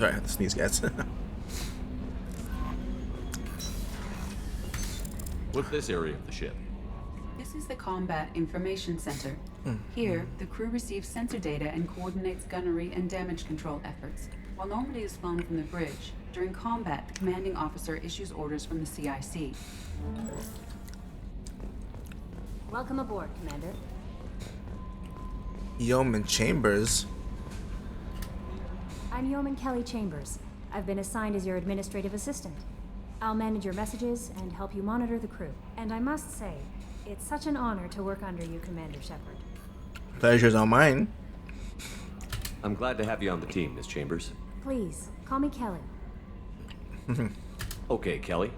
Sorry, I had to sneeze, guys. What's this area of the ship? This is the Combat Information Center. Here, the crew receives sensor data and coordinates gunnery and damage control efforts. While Normandy is flown from the bridge, during combat, the commanding officer issues orders from the CIC. Welcome aboard, Commander. Yeoman Chambers. I'm Yeoman Kelly Chambers. I've been assigned as your administrative assistant. I'll manage your messages and help you monitor the crew. And I must say, it's such an honor to work under you, Commander Shepard. Pleasure's all mine. I'm glad to have you on the team, Miss Chambers. Please, call me Kelly. Okay, Kelly.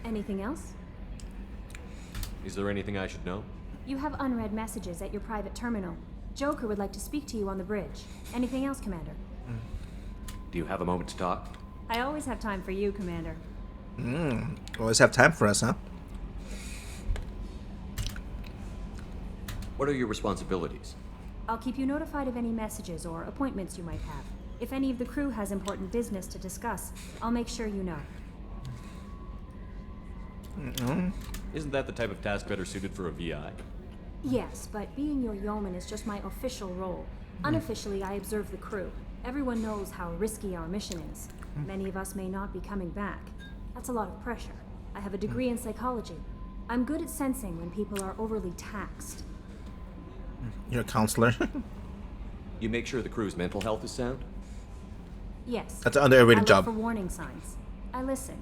Anything else? Is there anything I should know? You have unread messages at your private terminal. Joker would like to speak to you on the bridge. Anything else, Commander? Do you have a moment to talk? I always have time for you, Commander. Always have time for us, huh? What are your responsibilities? I'll keep you notified of any messages or appointments you might have. If any of the crew has important business to discuss, I'll make sure you know. Isn't that the type of task better suited for a VI? Yes, but being your yeoman is just my official role. Unofficially, I observe the crew. Everyone knows how risky our mission is. Many of us may not be coming back. That's a lot of pressure. I have a degree in psychology. I'm good at sensing when people are overly taxed. You're a counselor. You make sure the crew's mental health is sound? Yes. That's an underrated I look job. for warning signs. I listen.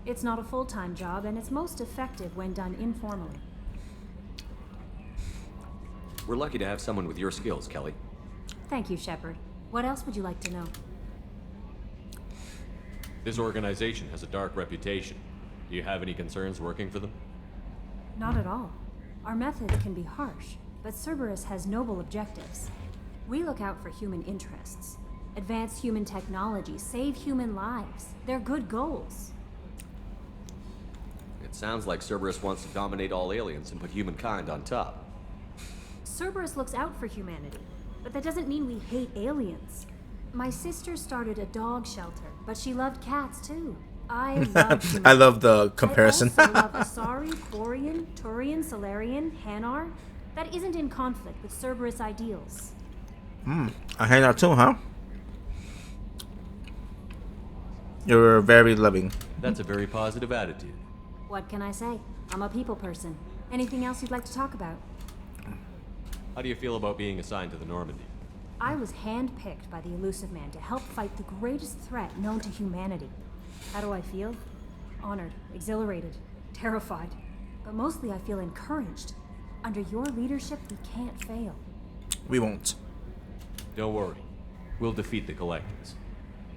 It's not a full-time job, and it's most effective when done informally. We're lucky to have someone with your skills, Kelly. Thank you, Shepard. What else would you like to know? This organization has a dark reputation. Do you have any concerns working for them? Not at all. Our methods can be harsh, but Cerberus has noble objectives. We look out for human interests. Advance human technology, save human lives. They're good goals. It sounds like Cerberus wants to dominate all aliens and put humankind on top. Cerberus looks out for humanity, but that doesn't mean we hate aliens. My sister started a dog shelter, but she loved cats too. I love humanity. I love the comparison. I also love Asari, Quarian, Turian, Solarian, Hanar. That isn't in conflict with Cerberus ideals. I hang out too, huh? You're very loving. That's a very positive attitude. What can I say? I'm a people person. Anything else you'd like to talk about? How do you feel about being assigned to the Normandy? I was handpicked by the Elusive Man to help fight the greatest threat known to humanity. How do I feel? Honored, exhilarated, terrified. But mostly I feel encouraged. Under your leadership, we can't fail. We won't. Don't worry. We'll defeat the Collectors.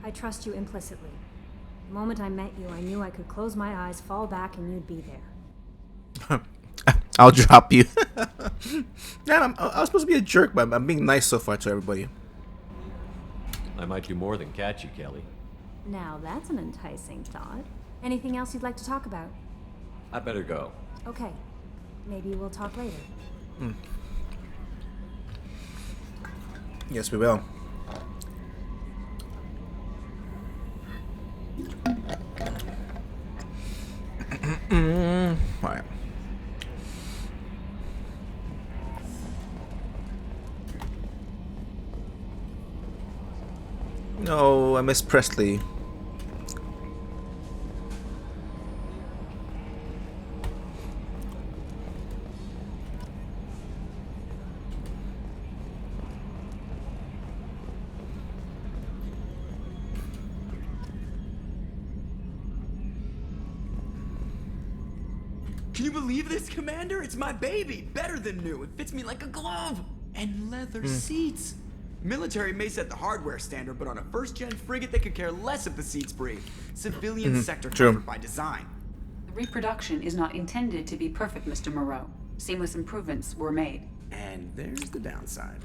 I trust you implicitly. The moment I met you, I knew I could close my eyes, fall back, and you'd be there. I'll drop you. Man, I was supposed to be a jerk, but I'm being nice so far to everybody. I might do more than catch you, Kelly. Now that's an enticing thought. Anything else you'd like to talk about? I better go. Okay. Maybe we'll talk later. Yes, we will. Alright. No, I miss Presley. Can you believe this, Commander? It's my baby. Better than new. It fits me like a glove. And leather seats. Military may set the hardware standard, but on a first-gen frigate, they could care less if the seats breathe. Civilian sector comfort by design. The reproduction is not intended to be perfect, Mr. Moreau. Seamless improvements were made. And there's the downside.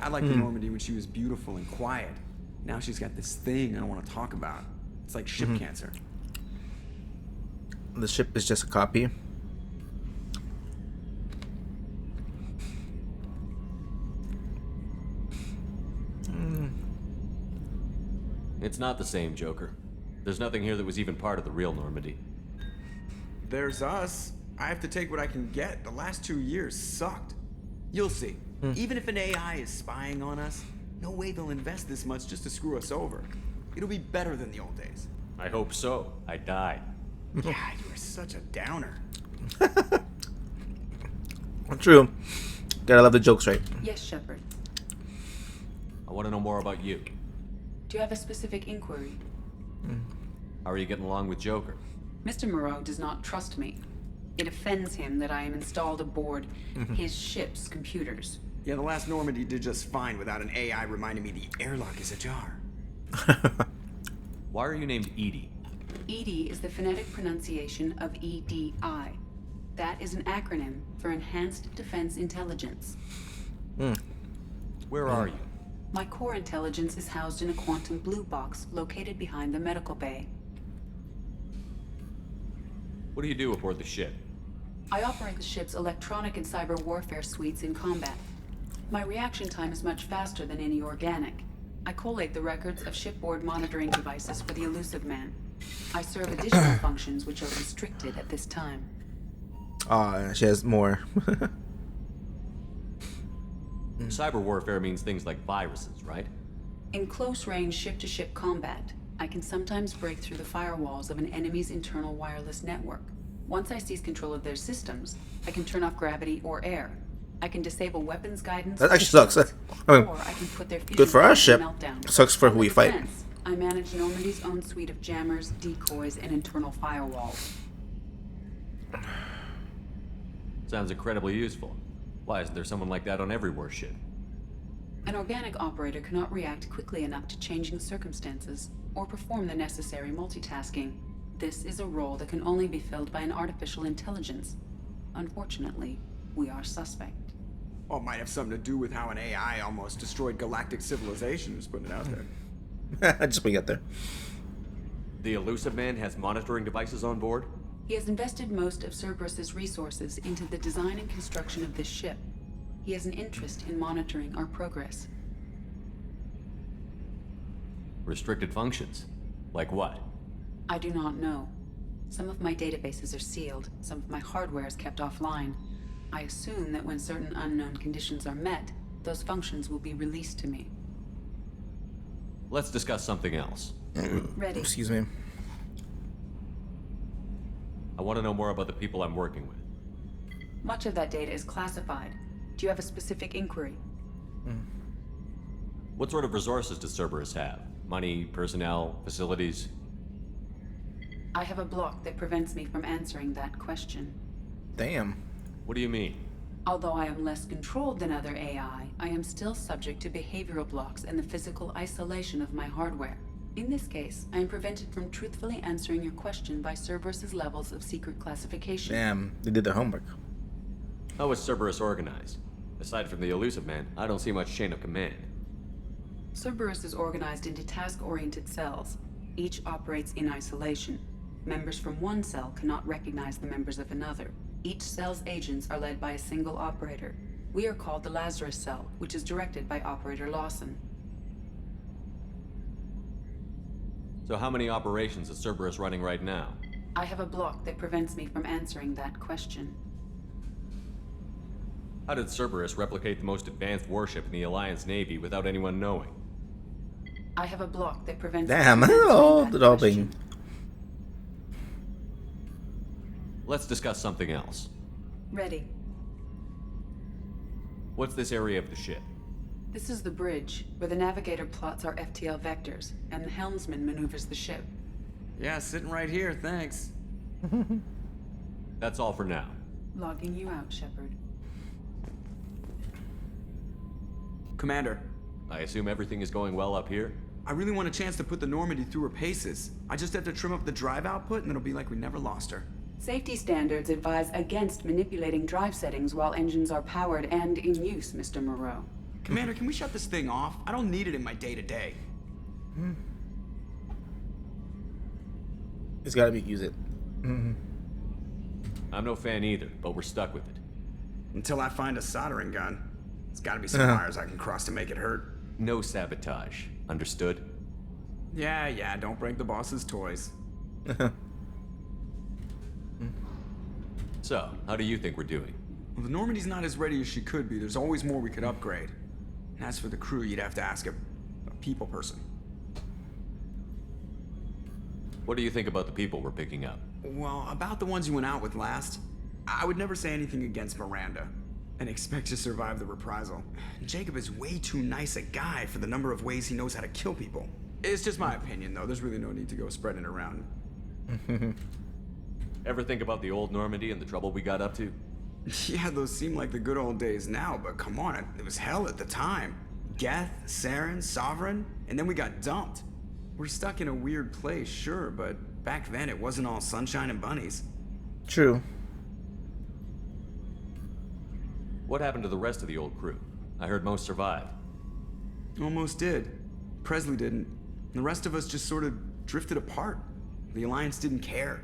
I liked the Normandy when she was beautiful and quiet. Now she's got this thing I don't want to talk about. It's like ship cancer. The ship is just a copy. It's not the same, Joker. There's nothing here that was even part of the real Normandy. There's us. I have to take what I can get. The last 2 years sucked. You'll see. Even if an AI is spying on us, no way they'll invest this much just to screw us over. It'll be better than the old days. I hope so. I died. Yeah, you are such a downer. True. Gotta love the jokes, right? Yes, Shepard. I want to know more about you. Do you have a specific inquiry? How are you getting along with Joker? Mr. Moreau does not trust me. It offends him that I am installed aboard his ship's computers. Yeah, the last Normandy did just fine without an AI reminding me the airlock is ajar. Why are you named Edie? EDI is the phonetic pronunciation of EDI. That is an acronym for Enhanced Defense Intelligence. Where are you? My core intelligence is housed in a quantum blue box located behind the medical bay. What do you do aboard the ship? I operate the ship's electronic and cyber warfare suites in combat. My reaction time is much faster than any organic. I collate the records of shipboard monitoring devices for the Elusive Man. I serve additional functions which are restricted at this time. She has more. Cyber warfare means things like viruses, right? In close-range ship-to-ship combat, I can sometimes break through the firewalls of an enemy's internal wireless network. Once I seize control of their systems, I can turn off gravity or air. I can disable weapons guidance. That actually sucks. I mean, or I can put their fusion good for our points in ship. meltdown. Sucks for On who the we fight. defense, I manage Normandy's own suite of jammers, decoys, and internal firewalls. Sounds incredibly useful. Why isn't there someone like that on every warship? An organic operator cannot react quickly enough to changing circumstances or perform the necessary multitasking. This is a role that can only be filled by an artificial intelligence. Unfortunately, we are suspect. Well, it might have something to do with how an AI almost destroyed galactic civilization, just putting it out there. I just put it there. The Elusive Man has monitoring devices on board? He has invested most of Cerberus's resources into the design and construction of this ship. He has an interest in monitoring our progress. Restricted functions? Like what? I do not know. Some of my databases are sealed, some of my hardware is kept offline. I assume that when certain unknown conditions are met, those functions will be released to me. Let's discuss something else. Ready. Excuse me. I want to know more about the people I'm working with. Much of that data is classified. Do you have a specific inquiry? What sort of resources does Cerberus have? Money, personnel, facilities? I have a block that prevents me from answering that question. Damn. What do you mean? Although I am less controlled than other AI, I am still subject to behavioral blocks and the physical isolation of my hardware. In this case, I am prevented from truthfully answering your question by Cerberus's levels of secret classification. Damn. They did their homework. How is Cerberus organized? Aside from the Elusive Man, I don't see much chain of command. Cerberus is organized into task-oriented cells. Each operates in isolation. Members from one cell cannot recognize the members of another. Each cell's agents are led by a single operator. We are called the Lazarus Cell, which is directed by Operator Lawson. So how many operations is Cerberus running right now? I have a block that prevents me from answering that question. How did Cerberus replicate the most advanced warship in the Alliance Navy without anyone knowing? I have a block that prevents Damn. me from answering Oh, that the all question. being. Let's discuss something else. Ready. What's this area of the ship? This is the bridge, where the navigator plots our FTL vectors, and the helmsman maneuvers the ship. Yeah, sitting right here, thanks. That's all for now. Logging you out, Shepard. Commander, I assume everything is going well up here? I really want a chance to put the Normandy through her paces. I just have to trim up the drive output and it'll be like we never lost her. Safety standards advise against manipulating drive settings while engines are powered and in use, Mr. Moreau. Commander, can we shut this thing off? I don't need it in my day-to-day. It's gotta be use it. I'm no fan either, but we're stuck with it. Until I find a soldering gun. It's gotta be some wires I can cross to make it hurt. No sabotage. Understood? Yeah, don't break the boss's toys. So, how do you think we're doing? Well, the Normandy's not as ready as she could be. There's always more we could upgrade. And as for the crew, you'd have to ask a people person. What do you think about the people we're picking up? Well, about the ones you went out with last, I would never say anything against Miranda and expect to survive the reprisal. Jacob is way too nice a guy for the number of ways he knows how to kill people. It's just my opinion, though. There's really no need to go spreading it around. Ever think about the old Normandy and the trouble we got up to? Yeah, those seem like the good old days now, but come on, it was hell at the time. Geth, Saren, Sovereign, and then we got dumped. We're stuck in a weird place, sure, but back then it wasn't all sunshine and bunnies. True. What happened to the rest of the old crew? I heard most survived. Almost did. Presley didn't. The rest of us just sort of drifted apart. The Alliance didn't care.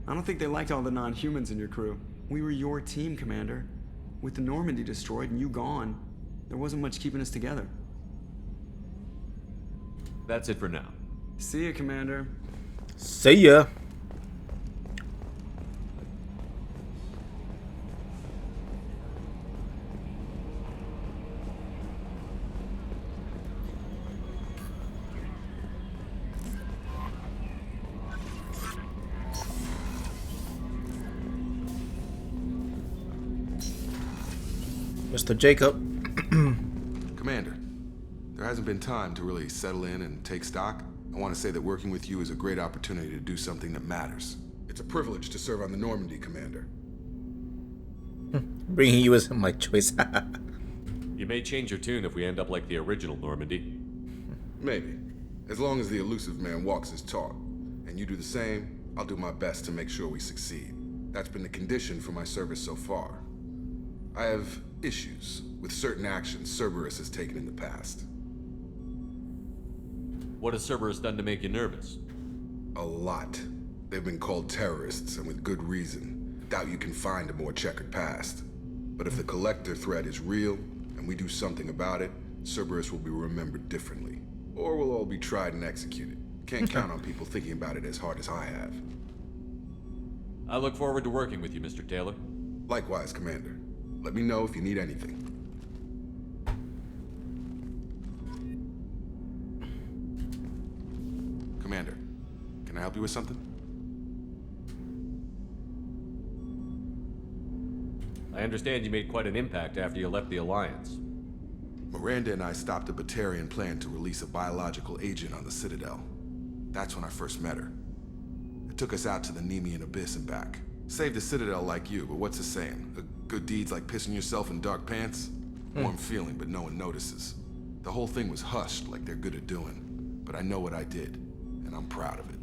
I don't think they liked all the non-humans in your crew. We were your team, Commander. With the Normandy destroyed and you gone, there wasn't much keeping us together. That's it for now. See ya, Commander. See ya. Mr. Jacob. Commander, there hasn't been time to really settle in and take stock. I want to say that working with you is a great opportunity to do something that matters. It's a privilege to serve on the Normandy, Commander. Bringing you is my choice. You may change your tune if we end up like the original Normandy. Maybe. As long as the elusive man walks his talk, and you do the same, I'll do my best to make sure we succeed. That's been the condition for my service so far. I have issues with certain actions Cerberus has taken in the past. What has Cerberus done to make you nervous? A lot. They've been called terrorists, and with good reason. Doubt you can find a more checkered past. But if the Collector threat is real, and we do something about it, Cerberus will be remembered differently. Or we'll all be tried and executed. Can't count on people thinking about it as hard as I have. I look forward to working with you, Mr. Taylor. Likewise, Commander. Let me know if you need anything. Commander, can I help you with something? I understand you made quite an impact after you left the Alliance. Miranda and I stopped a Batarian plan to release a biological agent on the Citadel. That's when I first met her. It took us out to the Nemean Abyss and back. Saved the Citadel like you, but what's the saying? Good deeds like pissing yourself in dark pants? Warm feeling, but no one notices. The whole thing was hushed like they're good at doing. But I know what I did, and I'm proud of it.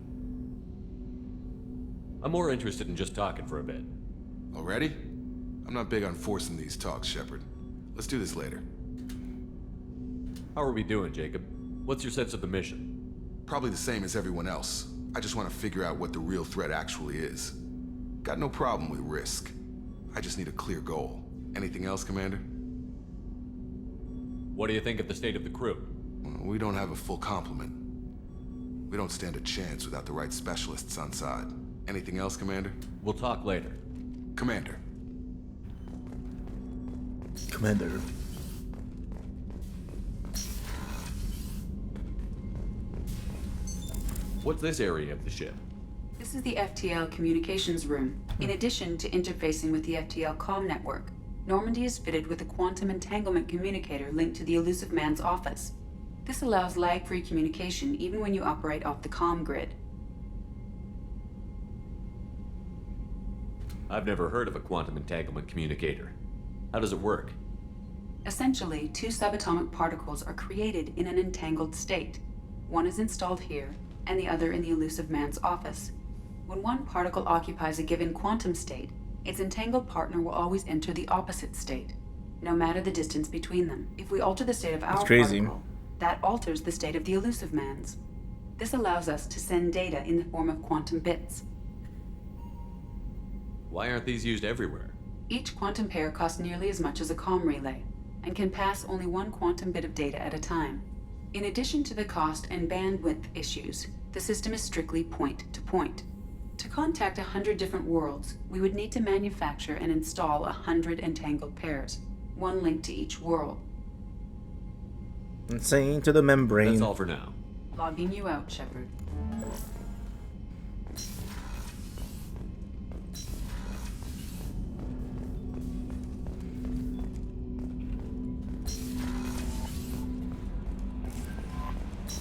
I'm more interested in just talking for a bit. Already? I'm not big on forcing these talks, Shepard. Let's do this later. How are we doing, Jacob? What's your sense of the mission? Probably the same as everyone else. I just want to figure out what the real threat actually is. Got no problem with risk. I just need a clear goal. Anything else, Commander? What do you think of the state of the crew? We don't have a full complement. We don't stand a chance without the right specialists on side. Anything else, Commander? We'll talk later. Commander. Commander. What's this area of the ship? This is the FTL communications room. In addition to interfacing with the FTL comm network, Normandy is fitted with a quantum entanglement communicator linked to the elusive man's office. This allows lag-free communication even when you operate off the comm grid. I've never heard of a quantum entanglement communicator. How does it work? Essentially, two subatomic particles are created in an entangled state. One is installed here, and the other in the elusive man's office. When one particle occupies a given quantum state, its entangled partner will always enter the opposite state, no matter the distance between them. If we alter the state of our particle, that alters the state of the elusive man's. This allows us to send data in the form of quantum bits. Why aren't these used everywhere? Each quantum pair costs nearly as much as a comm relay, and can pass only one quantum bit of data at a time. In addition to the cost and bandwidth issues, the system is strictly point-to-point. To contact 100 different worlds, we would need to manufacture and install 100 entangled pairs, one link to each world. Insane to the membrane. That's all for now. Logging you out, Shepard.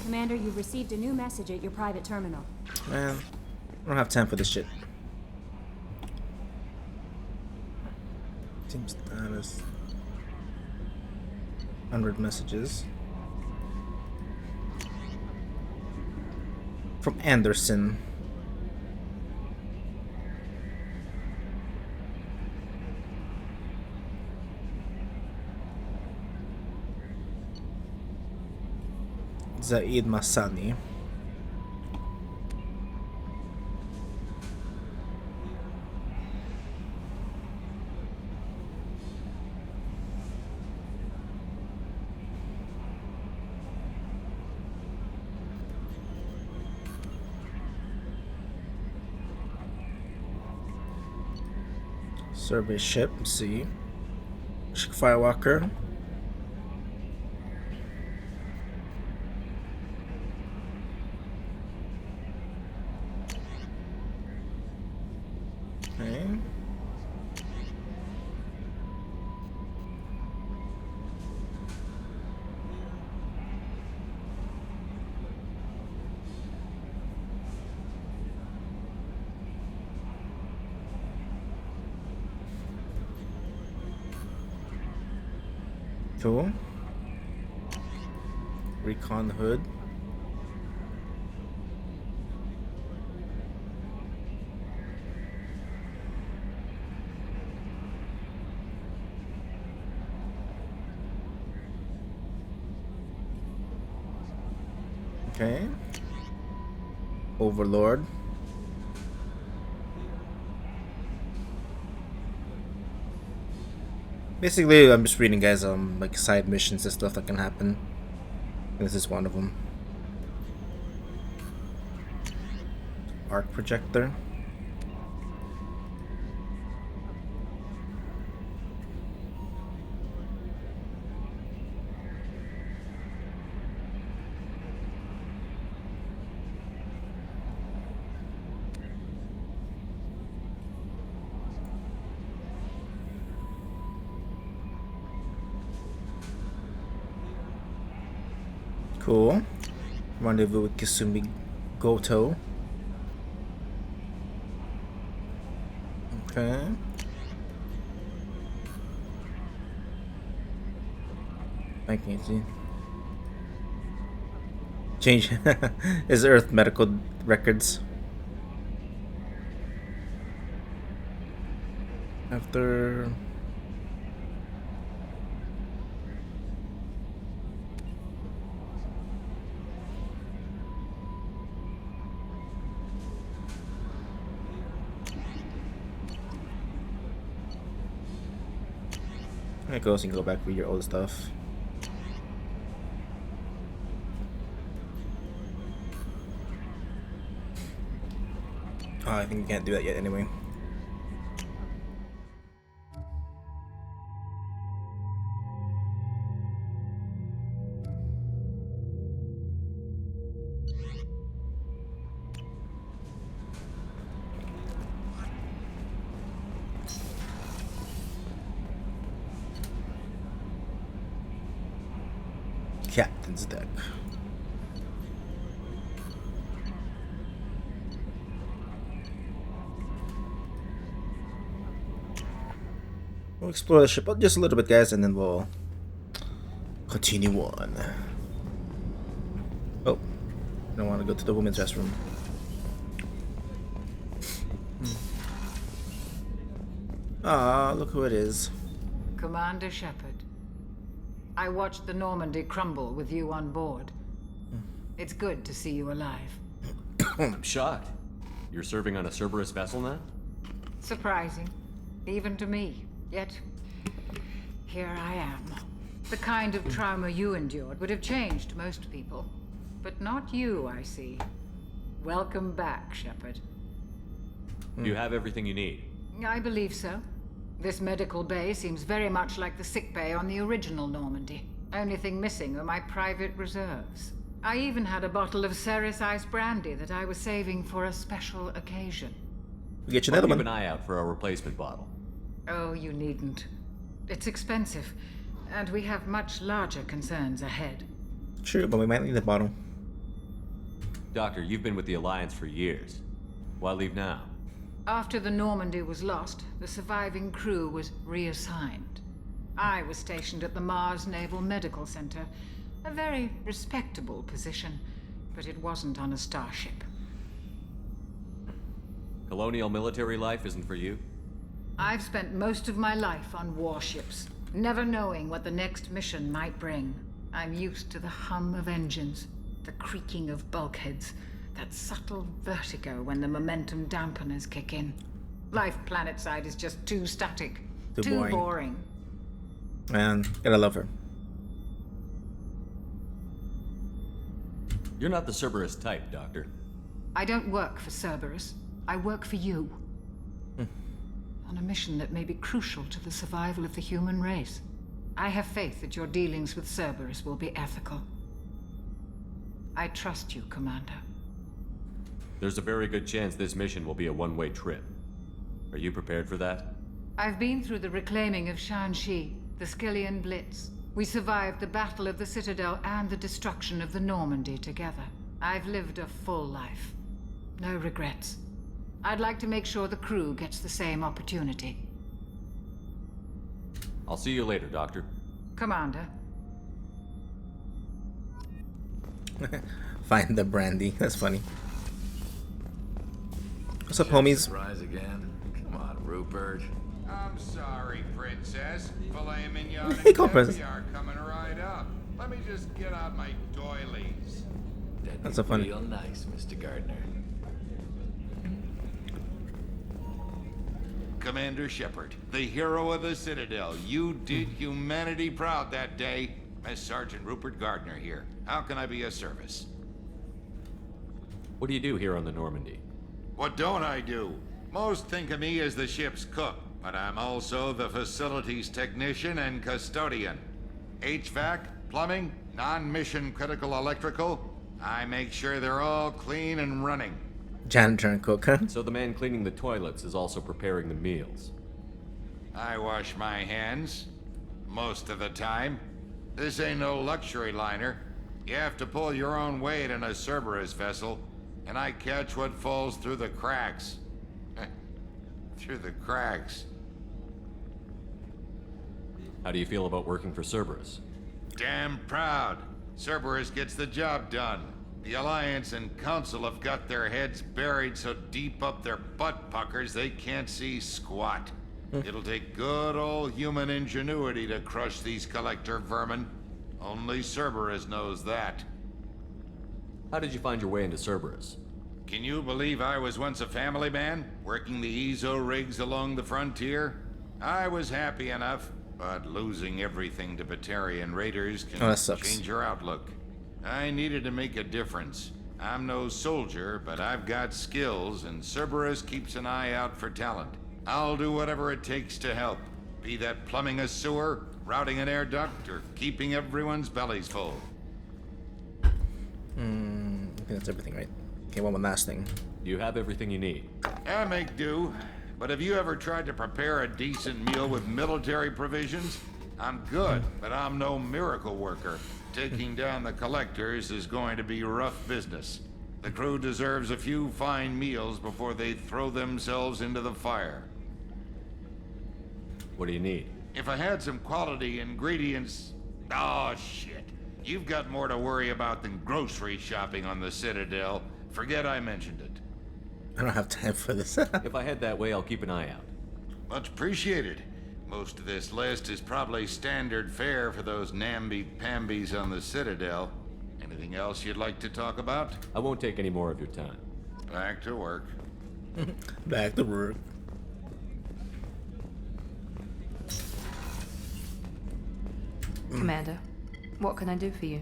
Commander, you've received a new message at your private terminal. Man, I don't have time for this shit. Team status. 100 messages. From Anderson. Zaid Masani. Survey ship, see. Firewalker. Okay. Cool. Recon hood. Okay. Overlord. Basically, I'm just reading, guys, like side missions and stuff that can happen. This is one of them. Arc projector. Cool. Rendezvous with Kasumi Goto. Okay. I can't see. Change his Earth medical records. After I go, so you can go back with your old stuff. Oh, I think you can't do that yet anyway. Captain's deck. We'll explore the ship just a little bit, guys, and then we'll continue on. Oh, I don't want to go to the women's restroom. Ah, look who it is. Commander Shepard. I watched the Normandy crumble with you on board. It's good to see you alive. I'm shocked. You're serving on a Cerberus vessel now? Surprising, even to me. Yet, here I am. The kind of trauma you endured would have changed most people. But not you, I see. Welcome back, Shepard. You have everything you need. I believe so. This medical bay seems very much like the sick bay on the original Normandy. Only thing missing are my private reserves. I even had a bottle of Ceres Ice brandy that I was saving for a special occasion. We get you I'll another keep one. an eye out for a replacement bottle. Oh, you needn't. It's expensive, and we have much larger concerns ahead. True, but we might need the bottle. Doctor, you've been with the Alliance for years. Why leave now? After the Normandy was lost, the surviving crew was reassigned. I was stationed at the Mars Naval Medical Center, a very respectable position, but it wasn't on a starship. Colonial military life isn't for you? I've spent most of my life on warships, never knowing what the next mission might bring. I'm used to the hum of engines, the creaking of bulkheads, that subtle vertigo when the momentum dampeners kick in. Life planetside is just too static, Too boring. Man, gotta love her. You're not the Cerberus type, Doctor. I don't work for Cerberus. I work for you. On a mission that may be crucial to the survival of the human race. I have faith that your dealings with Cerberus will be ethical. I trust you, Commander. There's a very good chance this mission will be a one-way trip. Are you prepared for that? I've been through the reclaiming of Shanxi, the Skillian Blitz. We survived the Battle of the Citadel and the destruction of the Normandy together. I've lived a full life. No regrets. I'd like to make sure the crew gets the same opportunity. I'll see you later, Doctor. Commander. Find the brandy. That's funny. What's up, homies? Surprise again? Come on, Rupert. I'm sorry, Princess. Filet mignon Hey, and call Princess. caviar coming right up. Let me just get out my doilies. That'd That's be so funny. real nice, Mr. Gardner. Commander Shepard, the hero of the Citadel. You did humanity proud that day. As Sergeant Rupert Gardner here. How can I be of service? What do you do here on the Normandy? What don't I do? Most think of me as the ship's cook, but I'm also the facilities technician and custodian. HVAC, plumbing, non-mission critical electrical. I make sure they're all clean and running. Janitor and cook, huh? So the man cleaning the toilets is also preparing the meals. I wash my hands. Most of the time. This ain't no luxury liner. You have to pull your own weight in a Cerberus vessel, and I catch what falls through the cracks. Through the cracks. How do you feel about working for Cerberus? Damn proud. Cerberus gets the job done. The Alliance and Council have got their heads buried so deep up their butt puckers they can't see squat. It'll take good old human ingenuity to crush these collector vermin. Only Cerberus knows that. How did you find your way into Cerberus? Can you believe I was once a family man, working the EZO rigs along the frontier? I was happy enough, but losing everything to Batarian raiders can Oh, that sucks. change your outlook. I needed to make a difference. I'm no soldier, but I've got skills, and Cerberus keeps an eye out for talent. I'll do whatever it takes to help. Be that plumbing a sewer, routing an air duct, or keeping everyone's bellies full. I think that's everything, right? Okay, one last thing. You have everything you need. I make do. But have you ever tried to prepare a decent meal with military provisions? I'm good, but I'm no miracle worker. Taking down the collectors is going to be rough business. The crew deserves a few fine meals before they throw themselves into the fire. What do you need? If I had some quality ingredients... Oh, shit. You've got more to worry about than grocery shopping on the Citadel. Forget I mentioned it. I don't have time for this. If I head that way, I'll keep an eye out. Much appreciated. Most of this list is probably standard fare for those namby-pambies on the Citadel. Anything else you'd like to talk about? I won't take any more of your time. Back to work. Back to work. Commander, what can I do for you?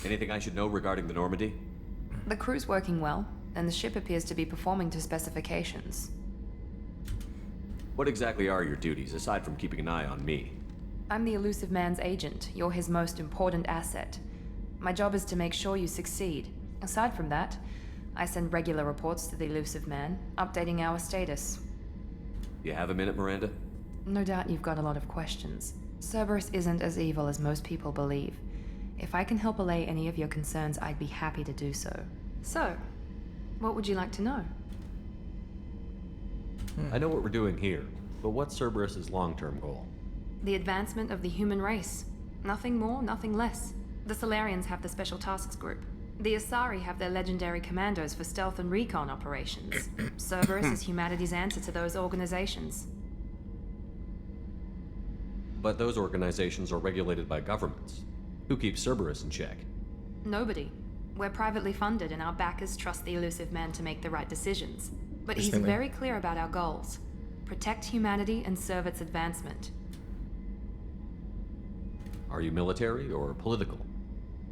Anything I should know regarding the Normandy? The crew's working well, and the ship appears to be performing to specifications. What exactly are your duties, aside from keeping an eye on me? I'm the Elusive Man's agent. You're his most important asset. My job is to make sure you succeed. Aside from that, I send regular reports to the Elusive Man, updating our status. You have a minute, Miranda? No doubt you've got a lot of questions. Cerberus isn't as evil as most people believe. If I can help allay any of your concerns, I'd be happy to do so. So, what would you like to know? I know what we're doing here, but what's Cerberus's long-term goal? The advancement of the human race. Nothing more, nothing less. The Solarians have the Special Tasks Group. The Asari have their legendary commandos for stealth and recon operations. Cerberus is humanity's answer to those organizations. But those organizations are regulated by governments. Who keeps Cerberus in check? Nobody. We're privately funded and our backers trust the Elusive Man to make the right decisions. But he's very clear about our goals. Protect humanity and serve its advancement. Are you military or political?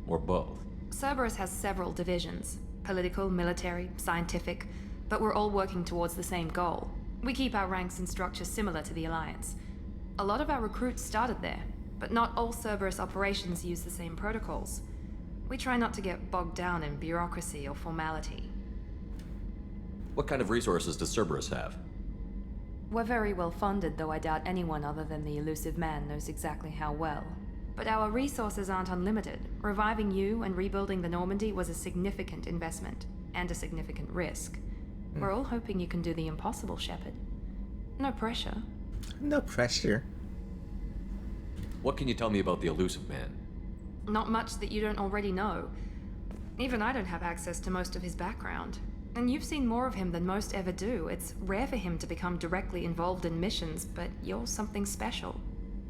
Or both? Cerberus has several divisions. Political, military, scientific, but we're all working towards the same goal. We keep our ranks and structure similar to the Alliance. A lot of our recruits started there, but not all Cerberus operations use the same protocols. We try not to get bogged down in bureaucracy or formality. What kind of resources does Cerberus have? We're very well funded, though I doubt anyone other than the Elusive Man knows exactly how well. But our resources aren't unlimited. Reviving you and rebuilding the Normandy was a significant investment, and a significant risk. We're all hoping you can do the impossible, Shepard. No pressure. No pressure. What can you tell me about the Elusive Man? Not much that you don't already know. Even I don't have access to most of his background. And you've seen more of him than most ever do. It's rare for him to become directly involved in missions, but you're something special.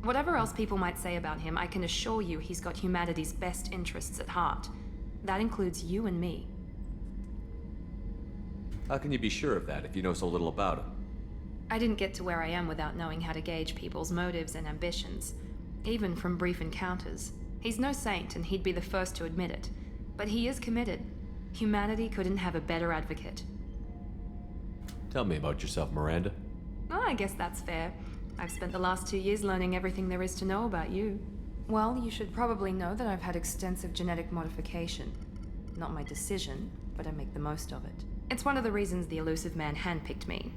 Whatever else people might say about him, I can assure you he's got humanity's best interests at heart. That includes you and me. How can you be sure of that if you know so little about him? I didn't get to where I am without knowing how to gauge people's motives and ambitions, even from brief encounters. He's no saint, and he'd be the first to admit it. But he is committed. Humanity couldn't have a better advocate. Tell me about yourself, Miranda. Oh, I guess that's fair. I've spent the last 2 years learning everything there is to know about you. Well, you should probably know that I've had extensive genetic modification. Not my decision, but I make the most of it. It's one of the reasons the Elusive Man handpicked me.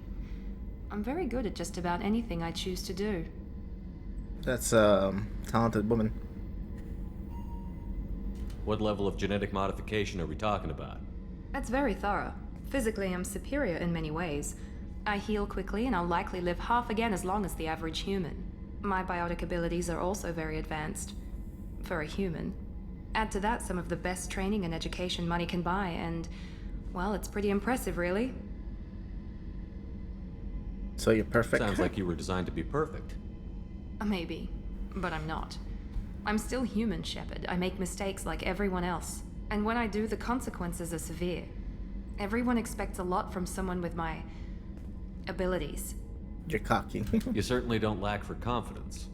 I'm very good at just about anything I choose to do. That's a talented woman. What level of genetic modification are we talking about? That's very thorough. Physically, I'm superior in many ways. I heal quickly, and I'll likely live half again as long as the average human. My biotic abilities are also very advanced. For a human. Add to that some of the best training and education money can buy, and, well, it's pretty impressive, really. So you're perfect. Sounds like you were designed to be perfect. Maybe, but I'm not. I'm still human, Shepard. I make mistakes like everyone else. And when I do, the consequences are severe. Everyone expects a lot from someone with my abilities. You're cocky. You certainly don't lack for confidence.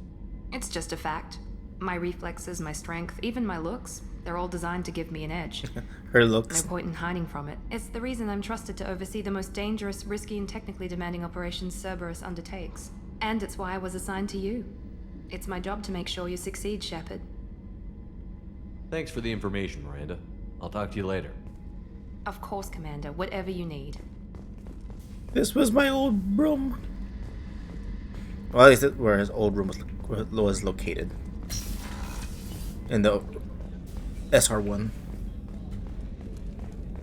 It's just a fact. My reflexes, my strength, even my looks, they're all designed to give me an edge. Her looks. No point in hiding from it. It's the reason I'm trusted to oversee the most dangerous, risky, and technically demanding operations Cerberus undertakes. And it's why I was assigned to you. It's my job to make sure you succeed, Shepard. Thanks for the information, Miranda. I'll talk to you later. Of course, Commander. Whatever you need. This was my old room. Well, at least where his old room was located. In the SR1.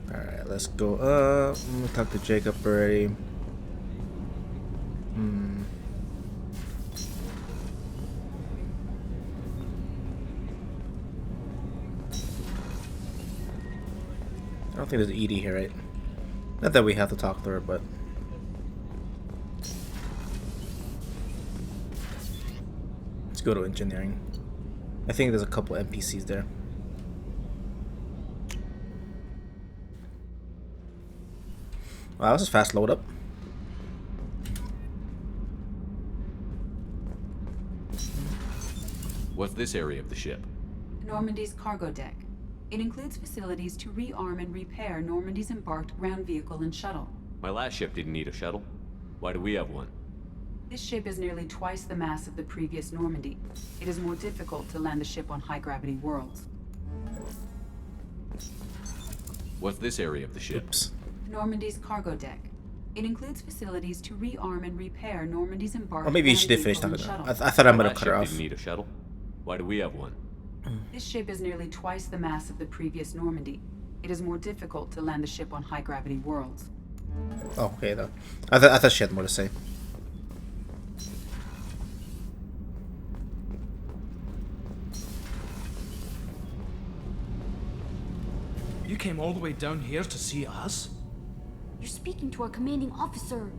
Alright, let's go up. I'm gonna talk to Jacob already. I don't think there's Edie here, right? Not that we have to talk to her, but... Let's go to engineering. I think there's a couple NPCs there. Wow, this is fast load up. What's this area of the ship? Normandy's cargo deck. It includes facilities to rearm and repair Normandy's embarked ground vehicle and shuttle. My last ship didn't need a shuttle. Why do we have one? This ship is nearly twice the mass of the previous Normandy. It is more difficult to land the ship on high-gravity worlds. What's this area of the ship? Oops. Normandy's cargo deck. It includes facilities to rearm and repair Normandy's embarked Or maybe you ground should have finished vehicle talking and about shuttle. I thought I'm My gonna last cut her ship off. didn't need a shuttle. Why do we have one? This ship is nearly twice the mass of the previous Normandy. It is more difficult to land the ship on high-gravity worlds. Oh, okay, though. I thought she had more to say. You came all the way down here to see us? You're speaking to our commanding officer.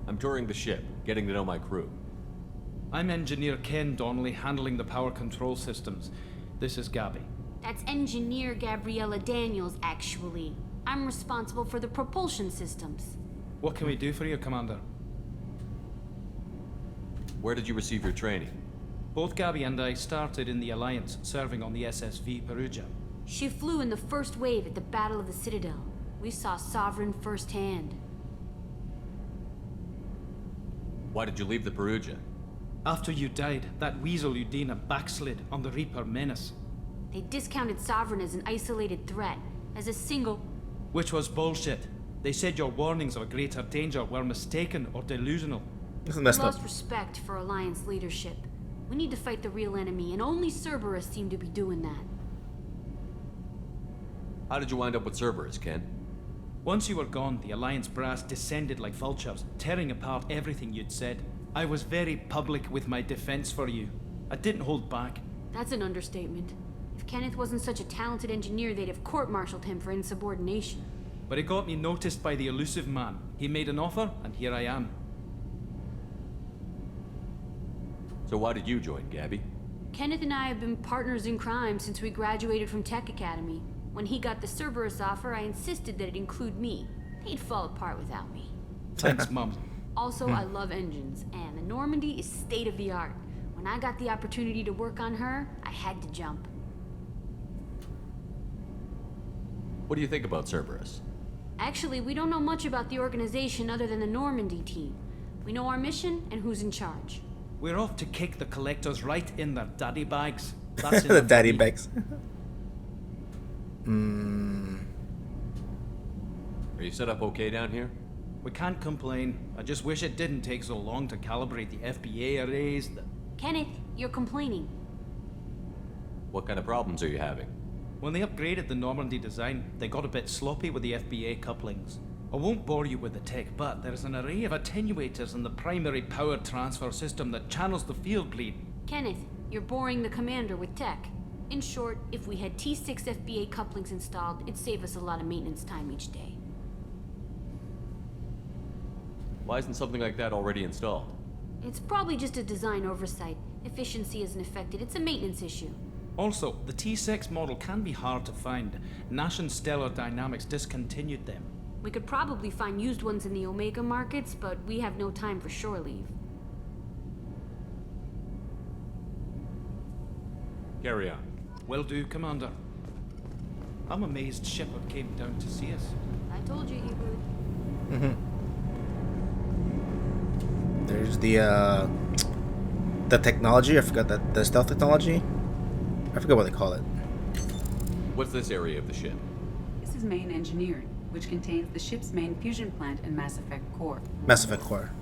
I'm touring the ship, getting to know my crew. I'm Engineer Ken Donnelly, handling the power control systems. This is Gabby. That's Engineer Gabriella Daniels, actually. I'm responsible for the propulsion systems. What can we do for you, Commander? Where did you receive your training? Both Gabby and I started in the Alliance, serving on the SSV Perugia. She flew in the first wave at the Battle of the Citadel. We saw Sovereign firsthand. Why did you leave the Perugia? After you died, that weasel Udina backslid on the Reaper Menace. They discounted Sovereign as an isolated threat, as a single... Which was bullshit. They said your warnings of a greater danger were mistaken or delusional. This is We messed up. lost respect for Alliance leadership. We need to fight the real enemy, and only Cerberus seemed to be doing that. How did you wind up with Cerberus, Ken? Once you were gone, the Alliance brass descended like vultures, tearing apart everything you'd said. I was very public with my defense for you. I didn't hold back. That's an understatement. If Kenneth wasn't such a talented engineer, they'd have court-martialed him for insubordination. But it got me noticed by the elusive man. He made an offer, and here I am. So why did you join, Gabby? Kenneth and I have been partners in crime since we graduated from Tech Academy. When he got the Cerberus offer, I insisted that it include me. He'd fall apart without me. Thanks, Mum. Also, I love engines, and the Normandy is state-of-the-art. When I got the opportunity to work on her, I had to jump. What do you think about Cerberus? Actually, we don't know much about the organization other than the Normandy team. We know our mission and who's in charge. We're off to kick the collectors right in their daddy bags. That's The enough daddy for me. bags. Are you set up okay down here? We can't complain. I just wish it didn't take so long to calibrate the FBA arrays. Kenneth, you're complaining. What kind of problems are you having? When they upgraded the Normandy design, they got a bit sloppy with the FBA couplings. I won't bore you with the tech, but there is an array of attenuators in the primary power transfer system that channels the field bleed. Kenneth, you're boring the commander with tech. In short, if we had T6 FBA couplings installed, it'd save us a lot of maintenance time each day. Why isn't something like that already installed? It's probably just a design oversight. Efficiency isn't affected, it's a maintenance issue. Also, the T6 model can be hard to find. Nash and Stellar Dynamics discontinued them. We could probably find used ones in the Omega markets, but we have no time for shore leave. Carry on. Will do, Commander. I'm amazed Shepard came down to see us. I told you he would. There's the technology. I forgot that the stealth technology. I forgot what they call it. What's this area of the ship? This is main engineering, which contains the ship's main fusion plant and Mass Effect core. Mass Effect core.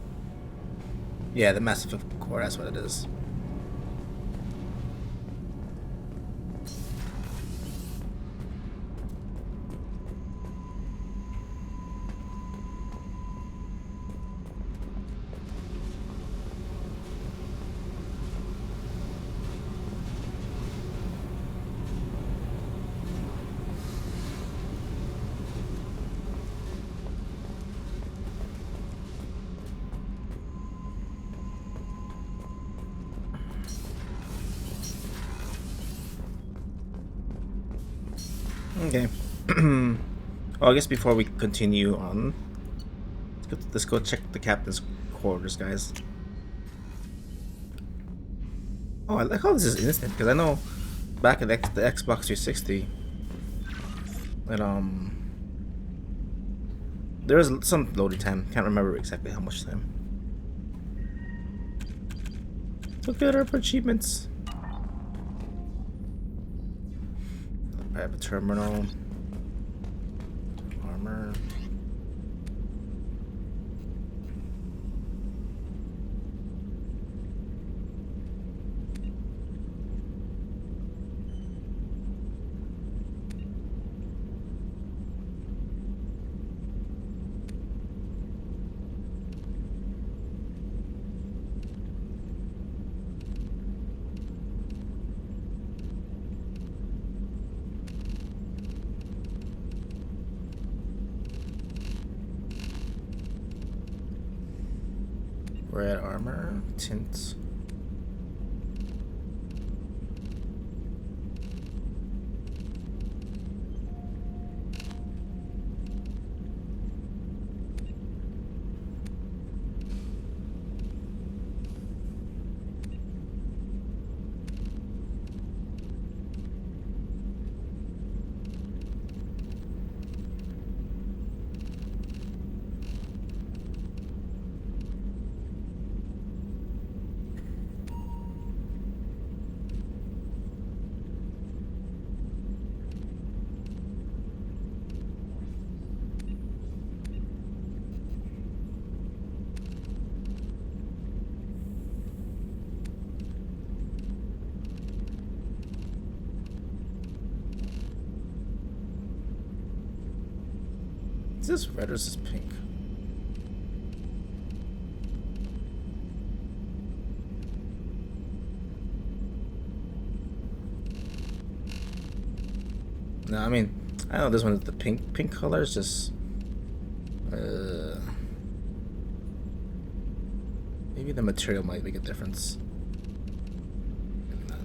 Yeah, the Mass Effect core. That's what it is. Okay. Well, I guess before we continue on, let's go check the captain's quarters, guys. Oh, I like how this is instant, because I know back at the Xbox 360, and there was some loading time. Can't remember exactly how much time. Look at our achievements. Private terminal. Armor. Red armor, tints. Is this red or is this pink? No, I mean, I know this one is the pink color is just maybe the material might make a difference. Maybe not.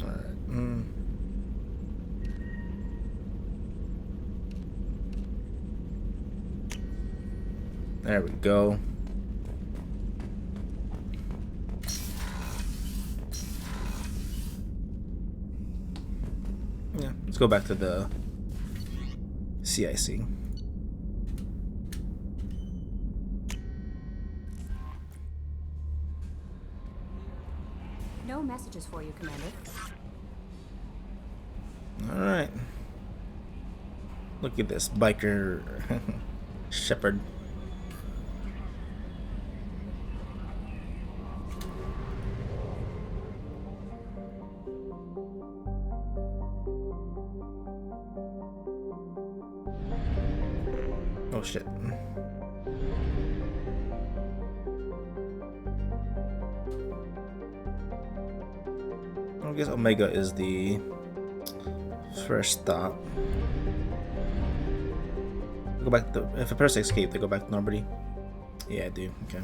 Alright. There we go. Yeah, let's go back to the CIC. No messages for you, Commander. Alright. Look at this biker shepherd. Oh shit. I guess Omega is the first stop. Go back to, if a person escaped, they go back to Normandy. Yeah, I do. Okay.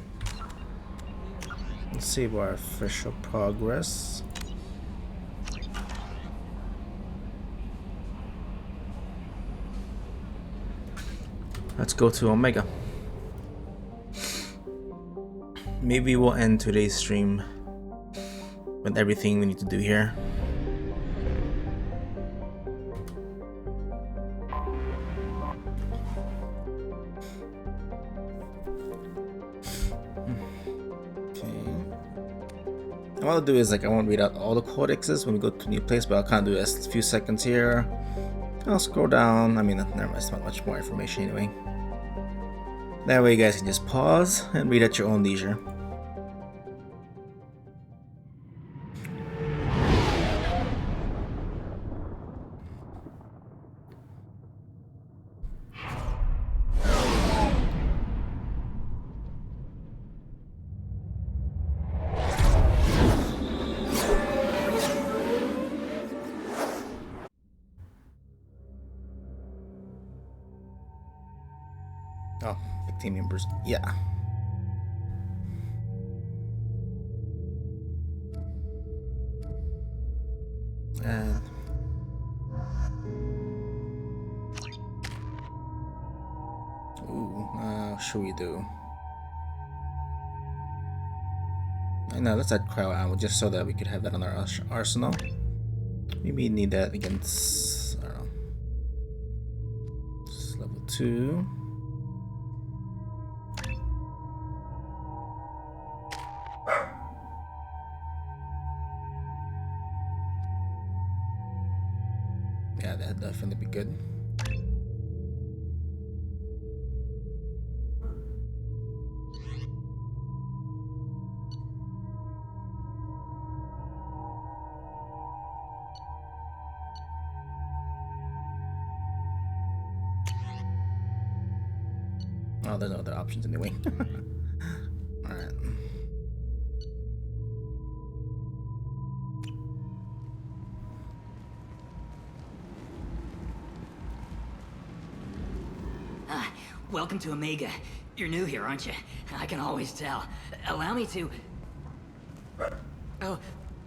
Let's save our official progress. Let's go to Omega. Maybe we'll end today's stream with everything we need to do here. What I'll do is, like, I won't read out all the codexes when we go to a new place, but I'll kind of do a few seconds here. I'll scroll down. I mean, never mind, it's not much more information anyway. That way you guys can just pause and read at your own leisure. Oh, pick team members. Yeah. Uh, what should we do? No, let's add cryo ammo just so that we could have that on our arsenal. Maybe need that against, I don't know, it's level 2. Yeah, that'd definitely be good. Oh, there's no other options anyway. Alright. Welcome to Omega. You're new here, aren't you? I can always tell. Allow me to... Oh,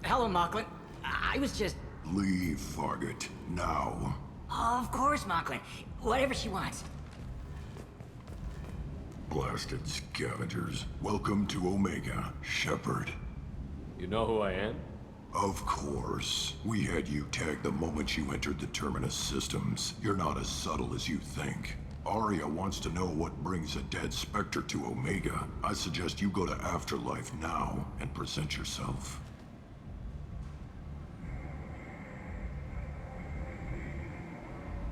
hello, Mocklin. I was just... Leave, Fargate. Now. Oh, of course, Mocklin. Whatever she wants. Blasted scavengers. Welcome to Omega, Shepard. You know who I am? Of course. We had you tagged the moment you entered the Terminus systems. You're not as subtle as you think. Arya wants to know what brings a dead Spectre to Omega. I suggest you go to Afterlife now and present yourself.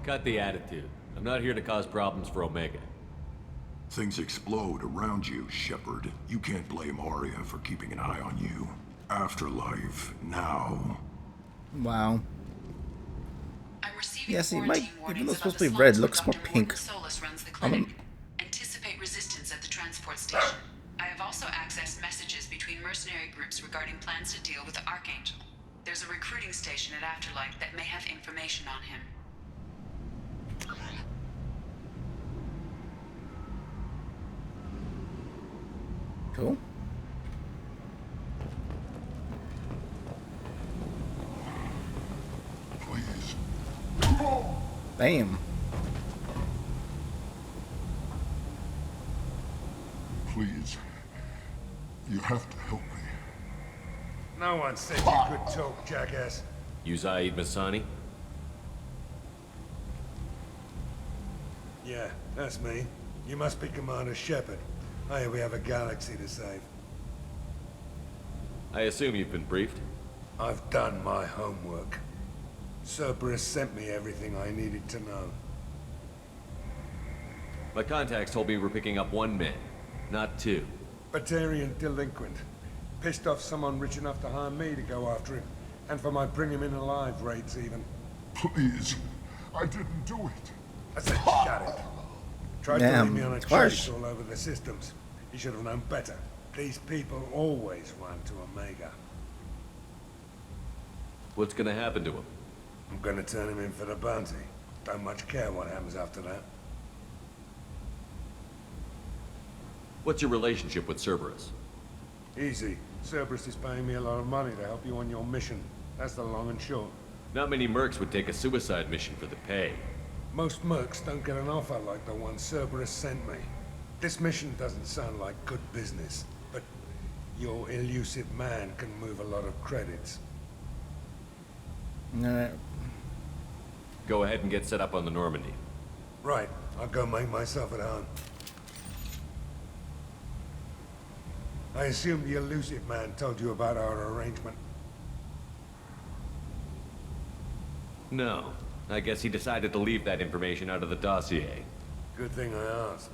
Cut the attitude. I'm not here to cause problems for Omega. Things explode around you, Shepard. You can't blame Arya for keeping an eye on you. Afterlife, now. Wow. I'm Yeah, see, Mike, even though it's supposed to be red, looks more pink. Anticipate resistance at the transport station. I have also accessed messages between mercenary groups regarding plans to deal with the Archangel. There's a recruiting station at Afterlife that may have information on him. Cool. Please. Bam. Please. You have to help me. No one said you could talk, jackass. You Zaid Masani? Yeah, that's me. You must be Commander Shepard. Hey, we have a galaxy to save. I assume you've been briefed? I've done my homework. Cerberus sent me everything I needed to know. My contacts told me we're picking up 1 man, not 2. Batarian delinquent. Pissed off someone rich enough to hire me to go after him. And for my bring him in alive raids even. Please. I didn't do it. I said shut it. Tried to leave me on a harsh. chase all over the systems. He should have known better. These people always run to Omega. What's gonna happen to him? I'm gonna turn him in for the bounty. Don't much care what happens after that. What's your relationship with Cerberus? Easy. Cerberus is paying me a lot of money to help you on your mission. That's the long and short. Not many mercs would take a suicide mission for the pay. Most mercs don't get an offer like the one Cerberus sent me. This mission doesn't sound like good business, but your elusive man can move a lot of credits. Alright. Go ahead and get set up on the Normandy. Right. I'll go make myself at home. I assume the elusive man told you about our arrangement. No. I guess he decided to leave that information out of the dossier. Good thing I asked.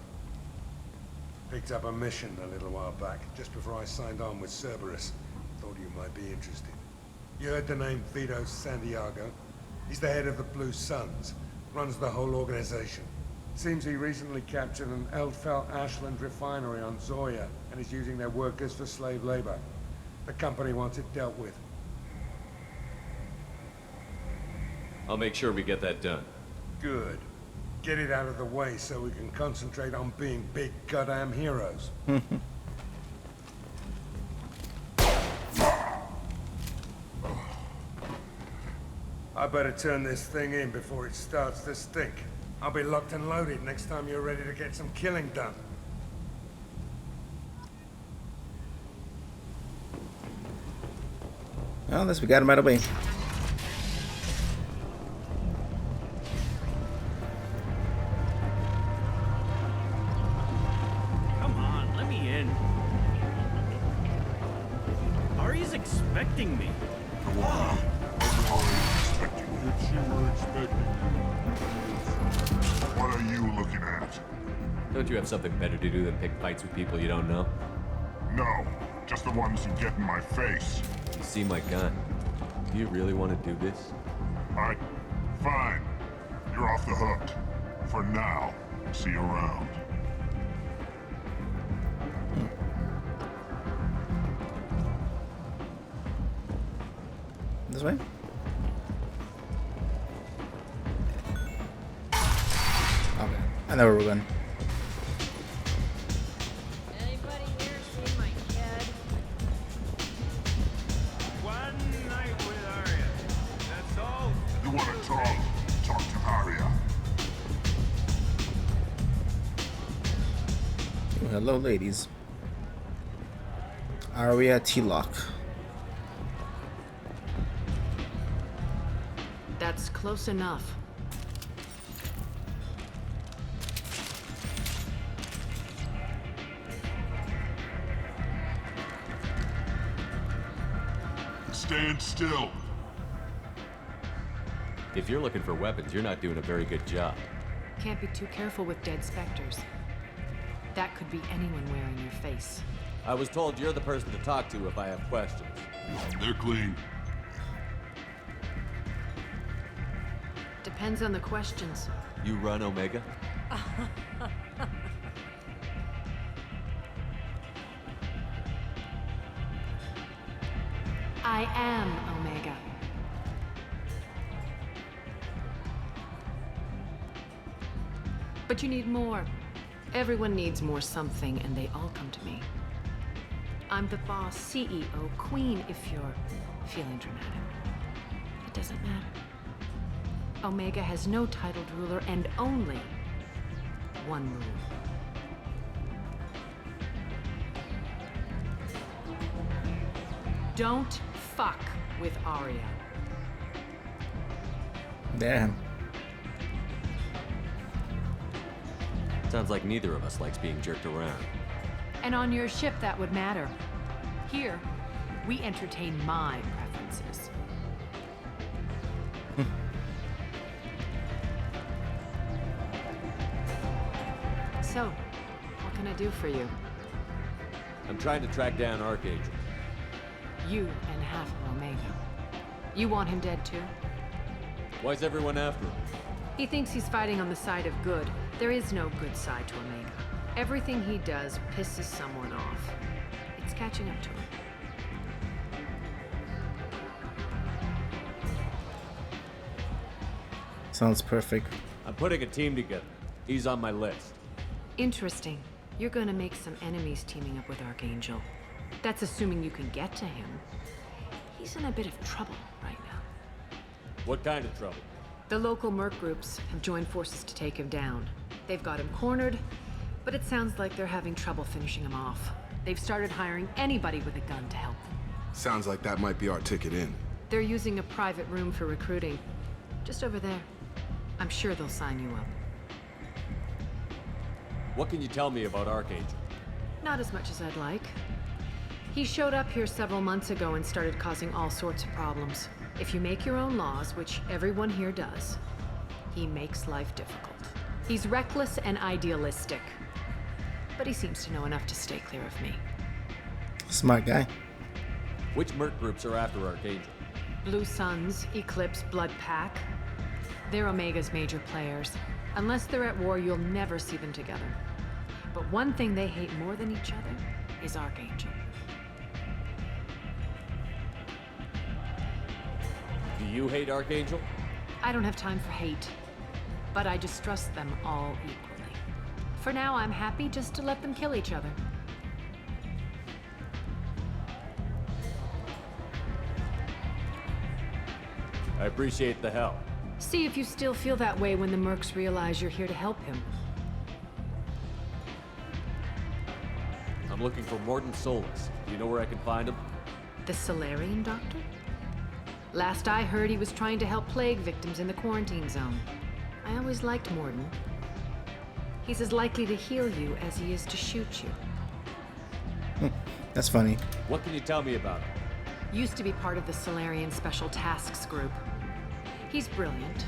Picked up a mission a little while back, just before I signed on with Cerberus. Thought you might be interested. You heard the name Vito Santiago? He's the head of the Blue Suns, runs the whole organization. Seems he recently captured an Eldfell Ashland refinery on Zoya, and is using their workers for slave labor. The company wants it dealt with. I'll make sure we get that done. Good. Get it out of the way so we can concentrate on being big goddamn heroes. I better turn this thing in before it starts to stink. I'll be locked and loaded next time you're ready to get some killing done. Well, at least we got him right away. Come on, let me in. Ari's expecting me. What are you looking at? Don't you have something better to do than pick fights with people you don't know? No, just the ones who get in my face. You see my gun. Do you really want to do this? Fine. You're off the hook. For now. See you around. This way? Okay, I know where we're going. Anybody here seen my kid? One night with Arya. That's all. You want to talk? Talk to Arya. Oh, hello, ladies. Arya T-Lock. That's close enough. Stand still. If you're looking for weapons, you're not doing a very good job. Can't be too careful with dead specters. That could be anyone wearing your face. I was told you're the person to talk to if I have questions. They're clean. Depends on the questions. You run Omega? I am Omega. But you need more. Everyone needs more something, and they all come to me. I'm the boss, CEO, queen, if you're feeling dramatic. It doesn't matter. Omega has no titled ruler and only one rule. Don't fuck with Arya. Damn. Sounds like neither of us likes being jerked around. And on your ship, that would matter. Here, we entertain my preferences. So, what can I do for you? I'm trying to track down Archangel. You and half of Omega. You want him dead too? Why's everyone after him? He thinks he's fighting on the side of good. There is no good side to Omega. Everything he does pisses someone off. It's catching up to him. Sounds perfect. I'm putting a team together. He's on my list. Interesting. You're gonna make some enemies teaming up with Archangel. That's assuming you can get to him. He's in a bit of trouble right now. What kind of trouble? The local merc groups have joined forces to take him down. They've got him cornered, but it sounds like they're having trouble finishing him off. They've started hiring anybody with a gun to help them. Sounds like that might be our ticket in. They're using a private room for recruiting. Just over there. I'm sure they'll sign you up. What can you tell me about Archangel? Not as much as I'd like. He showed up here several months ago and started causing all sorts of problems. If you make your own laws, which everyone here does, he makes life difficult. He's reckless and idealistic. But he seems to know enough to stay clear of me. Smart guy. Which merc groups are after Archangel? Blue Suns, Eclipse, Blood Pack. They're Omega's major players. Unless they're at war, you'll never see them together. But one thing they hate more than each other is Archangel. Do you hate Archangel? I don't have time for hate. but I distrust them all equally. For now, I'm happy just to let them kill each other. I appreciate the help. See if you still feel that way when the mercs realize you're here to help him. I'm looking for Morton Solus. Do you know where I can find him? The Solarian doctor? Last I heard, he was trying to help plague victims in the quarantine zone. I always liked Morton. He's as likely to heal you as he is to shoot you. That's funny. What can you tell me about him? Used to be part of the Solarian Special Tasks Group. He's brilliant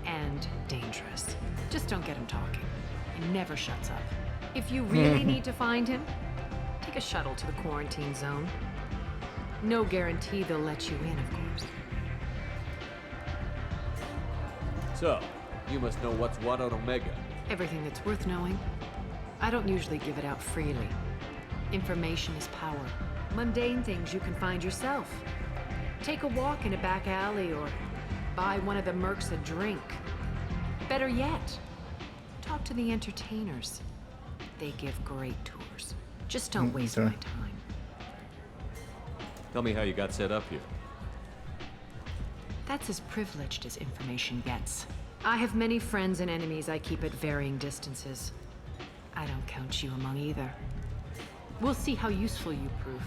and dangerous. Just don't get him talking. He never shuts up. If you really need to find him, take a shuttle to the quarantine zone. No guarantee they'll let you in, of course. So, you must know what's what on Omega. Everything that's worth knowing. I don't usually give it out freely. Information is power. Mundane things you can find yourself. Take a walk in a back alley or buy one of the mercs a drink. Better yet, talk to the entertainers. They give great tours. Just don't waste my time. Tell me how you got set up here. That's as privileged as information gets. I have many friends and enemies I keep at varying distances. I don't count you among either. We'll see how useful you prove.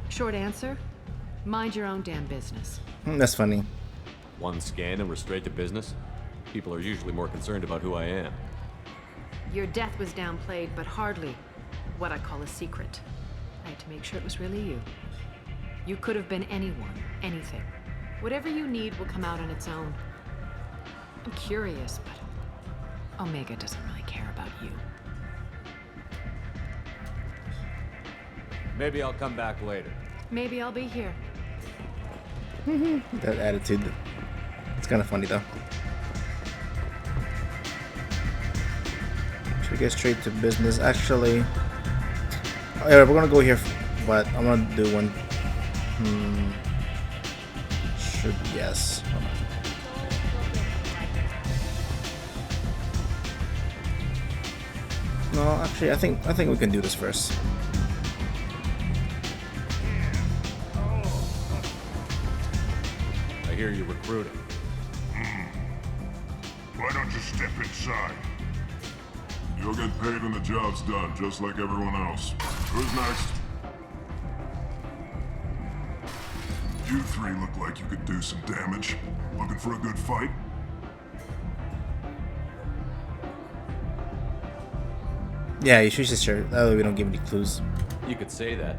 Short answer, mind your own damn business. That's funny. One scan and we're straight to business? People are usually more concerned about who I am. Your death was downplayed, but hardly what I call a secret. I had to make sure it was really you. You could have been anyone, anything. Whatever you need will come out on its own. I'm curious, but Omega doesn't really care about you. Maybe I'll come back later. Maybe I'll be here. That attitude. It's kind of funny though. Should we get straight to business? Actually, yeah, we're gonna go here, but I'm gonna do one. Should yes. Hold on. No, actually, I think we can do this first. I hear you're recruiting. Why don't you step inside? You'll get paid when the job's done, just like everyone else. Who's next? You three look like you could do some damage. Looking for a good fight? Yeah, you should just share it. That way we don't give any clues. You could say that.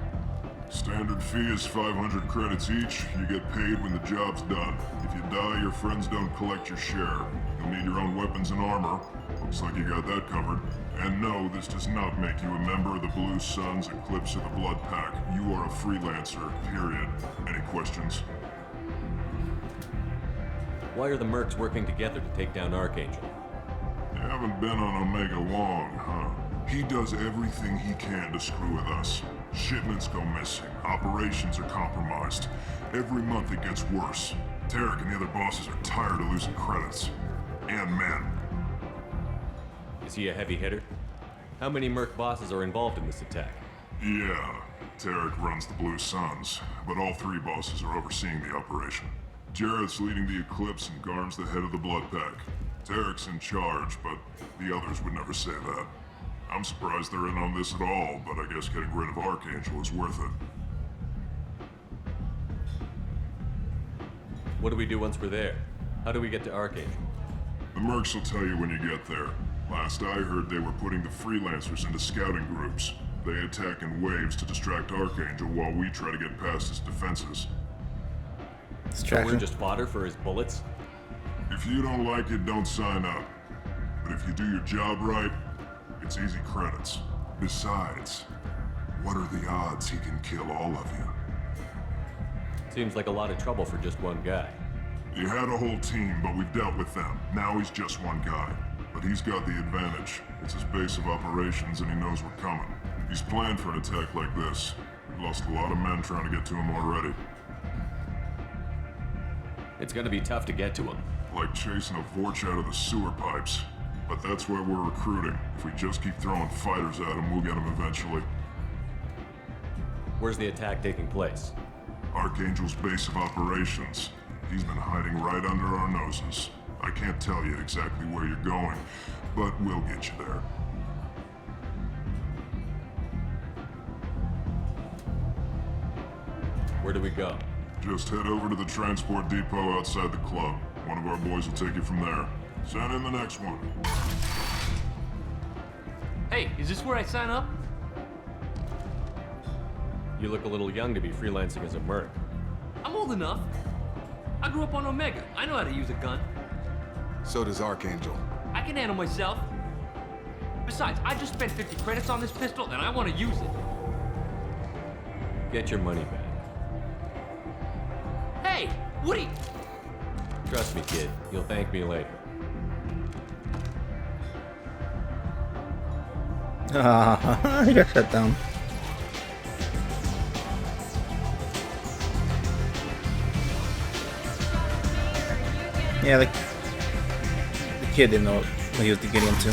Standard fee is 500 credits each. You get paid when the job's done. If you die, your friends don't collect your share. You'll need your own weapons and armor. Looks like you got that covered. And no, this does not make you a member of the Blue Suns, Eclipse, or the Blood Pack. You are a freelancer, period. Any questions? Why are the mercs working together to take down Archangel? You haven't been on Omega long, huh? He does everything he can to screw with us. Shipments go missing. Operations are compromised. Every month it gets worse. Tarek and the other bosses are tired of losing credits. And men. Is he a heavy hitter? How many merc bosses are involved in this attack? Yeah, Tarek runs the Blue Suns, but all three bosses are overseeing the operation. Jarrett's leading the Eclipse and Garn's the head of the Blood Pack. Tarek's in charge, but the others would never say that. I'm surprised they're in on this at all, but I guess getting rid of Archangel is worth it. What do we do once we're there? How do we get to Archangel? The mercs will tell you when you get there. Last I heard, they were putting the freelancers into scouting groups. They attack in waves to distract Archangel while we try to get past his defenses. So we're just fodder for his bullets? If you don't like it, don't sign up. But if you do your job right, it's easy credits. Besides, what are the odds he can kill all of you? Seems like a lot of trouble for just one guy. He had a whole team, but we've dealt with them. Now he's just one guy. But he's got the advantage. It's his base of operations and he knows we're coming. He's planned for an attack like this. We've lost a lot of men trying to get to him already. It's gonna be tough to get to him. Like chasing a Vorch out of the sewer pipes. But that's why we're recruiting. If we just keep throwing fighters at him, we'll get him eventually. Where's the attack taking place? Archangel's base of operations. He's been hiding right under our noses. I can't tell you exactly where you're going, but we'll get you there. Where do we go? Just head over to the transport depot outside the club. One of our boys will take you from there. Send in the next one. Hey, is this where I sign up? You look a little young to be freelancing as a merc. I'm old enough. I grew up on Omega. I know how to use a gun. So does Archangel. I can handle myself. Besides, I just spent 50 credits on this pistol and I want to use it. Get your money back. Hey, Woody! Trust me, kid. You'll thank me later. I got shut down. Yeah, the kid didn't know what he was getting into.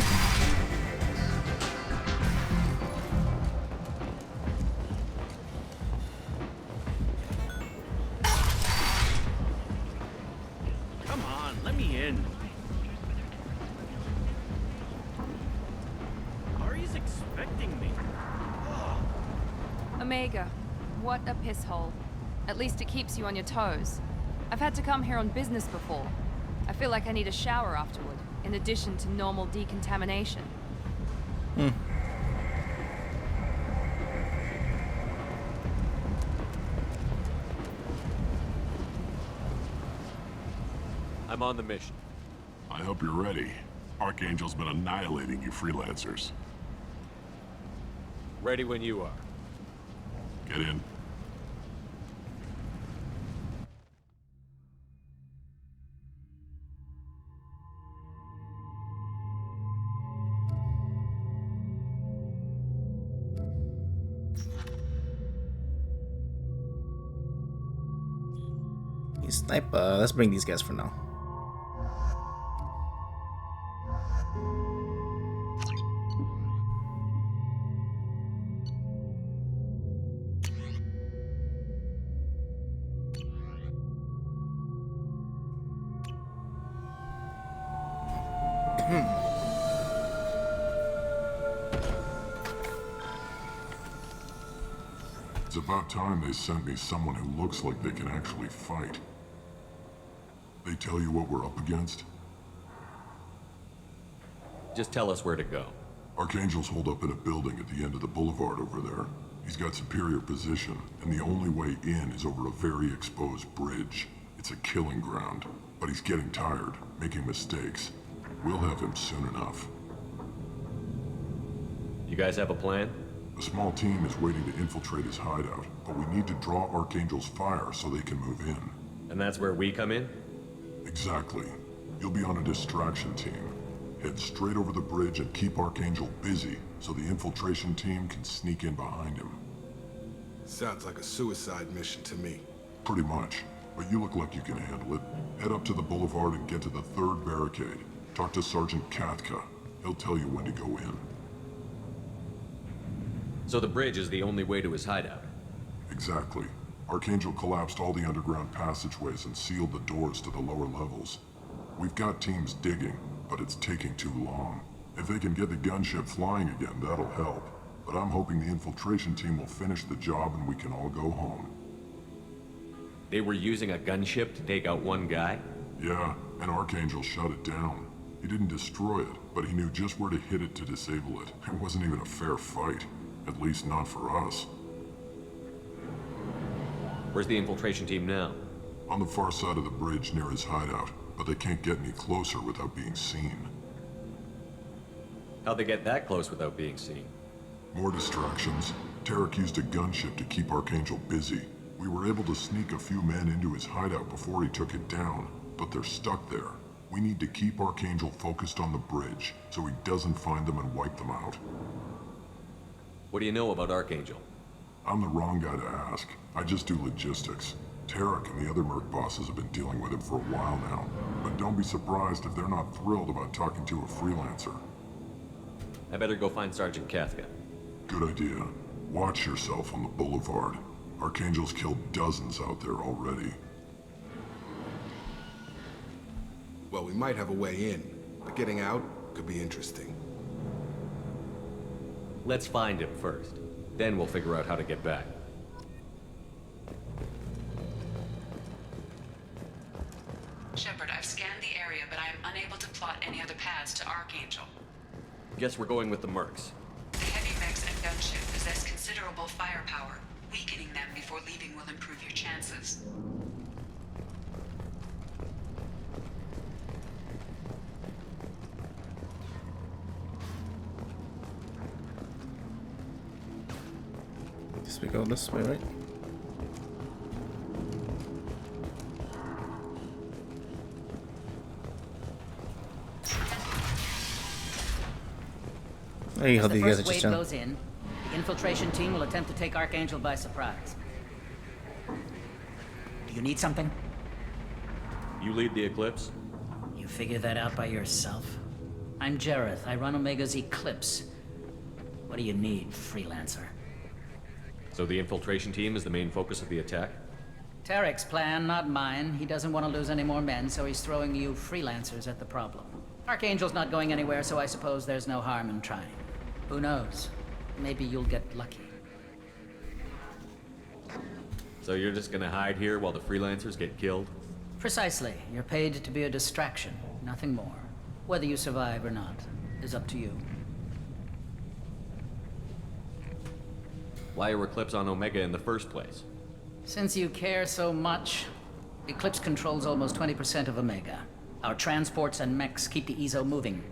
Come on, let me in. Ari's expecting me. Omega, what a piss hole. At least it keeps you on your toes. I've had to come here on business before. I feel like I need a shower afterward, in addition to normal decontamination. I'm on the mission. I hope you're ready. Archangel's been annihilating you freelancers. Ready when you are. Get in. Sniper. Let's bring these guys for now. It's about time they sent me someone who looks like they can actually fight. They tell you what we're up against? Just tell us where to go. Archangel's holed up in a building at the end of the boulevard over there. He's got superior position, and the only way in is over a very exposed bridge. It's a killing ground, but he's getting tired, making mistakes. We'll have him soon enough. You guys have a plan? A small team is waiting to infiltrate his hideout, but we need to draw Archangel's fire so they can move in. And that's where we come in? Exactly. You'll be on a distraction team. Head straight over the bridge and keep Archangel busy so the infiltration team can sneak in behind him. Sounds like a suicide mission to me. Pretty much. But you look like you can handle it. Head up to the boulevard and get to the third barricade. Talk to Sergeant Katka. He'll tell you when to go in. So the bridge is the only way to his hideout? Exactly. Archangel collapsed all the underground passageways and sealed the doors to the lower levels. We've got teams digging, but it's taking too long. If they can get the gunship flying again, that'll help. But I'm hoping the infiltration team will finish the job and we can all go home. They were using a gunship to take out one guy? Yeah, and Archangel shut it down. He didn't destroy it, but he knew just where to hit it to disable it. It wasn't even a fair fight. At least not for us. Where's the infiltration team now? On the far side of the bridge near his hideout, but they can't get any closer without being seen. How'd they get that close without being seen? More distractions. Tarek used a gunship to keep Archangel busy. We were able to sneak a few men into his hideout before he took it down, but they're stuck there. We need to keep Archangel focused on the bridge, so he doesn't find them and wipe them out. What do you know about Archangel? I'm the wrong guy to ask. I just do logistics. Tarek and the other Merc bosses have been dealing with him for a while now, but don't be surprised if they're not thrilled about talking to a freelancer. I better go find Sergeant Kafka. Good idea. Watch yourself on the boulevard. Archangel's killed dozens out there already. Well, we might have a way in, but getting out could be interesting. Let's find him first. Then we'll figure out how to get back. Shepard, I've scanned the area, but I am unable to plot any other paths to Archangel. Guess we're going with the Mercs. The heavy mechs and gunship possess considerable firepower. Weakening them before leaving will improve your chances. Guess we go this way, right? Hey, how As do the you guys first just wave goes in, the infiltration team will attempt to take Archangel by surprise. Do you need something? You lead the Eclipse? You figure that out by yourself? I'm Jareth. I run Omega's Eclipse. What do you need, freelancer? So the infiltration team is the main focus of the attack? Tarek's plan, not mine. He doesn't want to lose any more men, so he's throwing you freelancers at the problem. Archangel's not going anywhere, so I suppose there's no harm in trying. Who knows? Maybe you'll get lucky. So you're just gonna hide here while the freelancers get killed? Precisely. You're paid to be a distraction, nothing more. Whether you survive or not is up to you. Why are Eclipse on Omega in the first place? Since you care so much, Eclipse controls almost 20% of Omega. Our transports and mechs keep the EZO moving.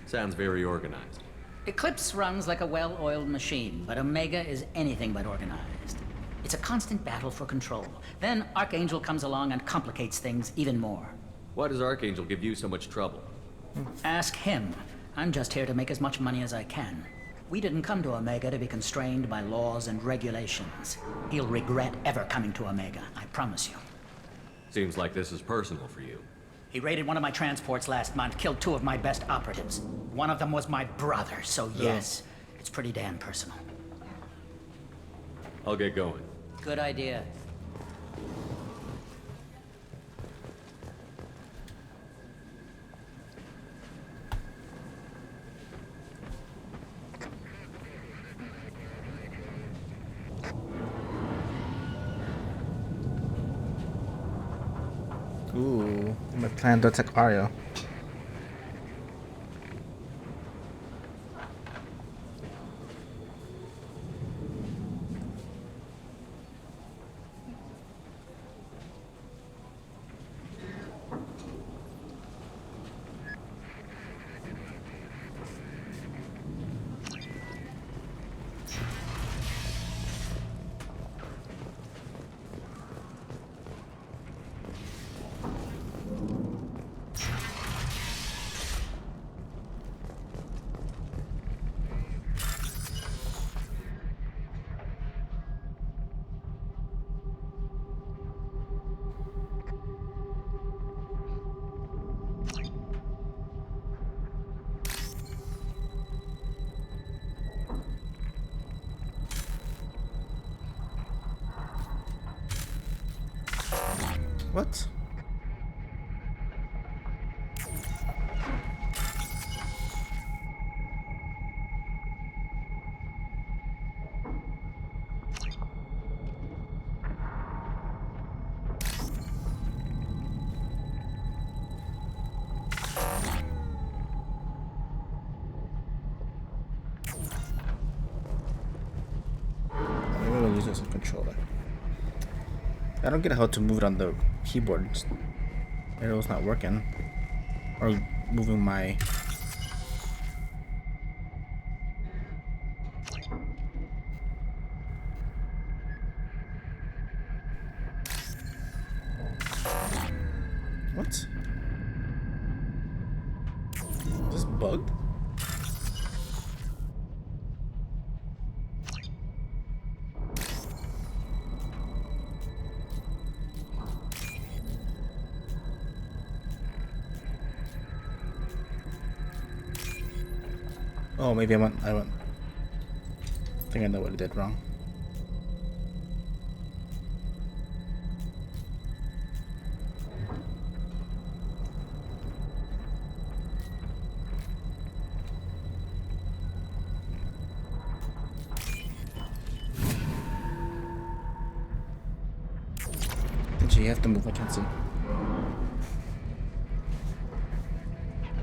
Sounds very organized. Eclipse runs like a well-oiled machine, but Omega is anything but organized. It's a constant battle for control. Then Archangel comes along and complicates things even more. Why does Archangel give you so much trouble? Ask him. I'm just here to make as much money as I can. We didn't come to Omega to be constrained by laws and regulations. He'll regret ever coming to Omega, I promise you. Seems like this is personal for you. He raided one of my transports last month, killed 2 of my best operatives. One of them was my brother, so yes, it's pretty damn personal. I'll get going. Good idea. Ooh, my plan to attack Arya. What? I'm gonna use this controller. I don't get how to move it on the keyboard. Arrow's not working. Or moving my... What? Is this bugged? Oh, maybe I went. I think I know what I did wrong. You have to move. I can't see.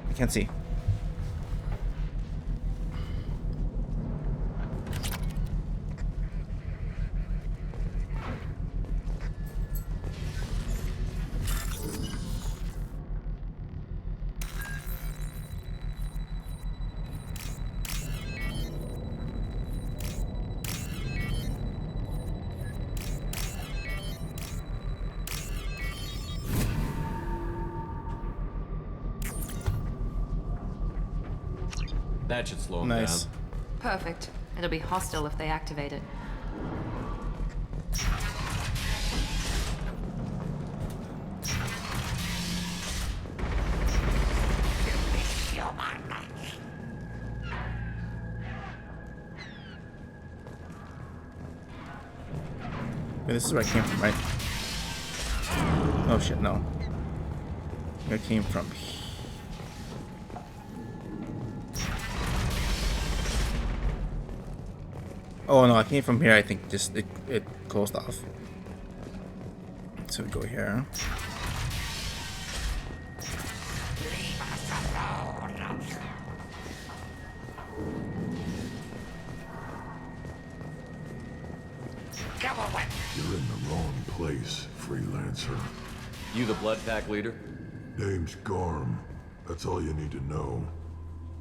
I can't see. That should slow them Nice. down. Perfect. It'll be hostile if they activate it. Wait, this is where I came from, right? Oh shit, no. Where I came from. Oh no, I came from here. I think just it closed off. So we go here. You're in the wrong place, freelancer. You the Blood Pack leader? Name's Garm. That's all you need to know.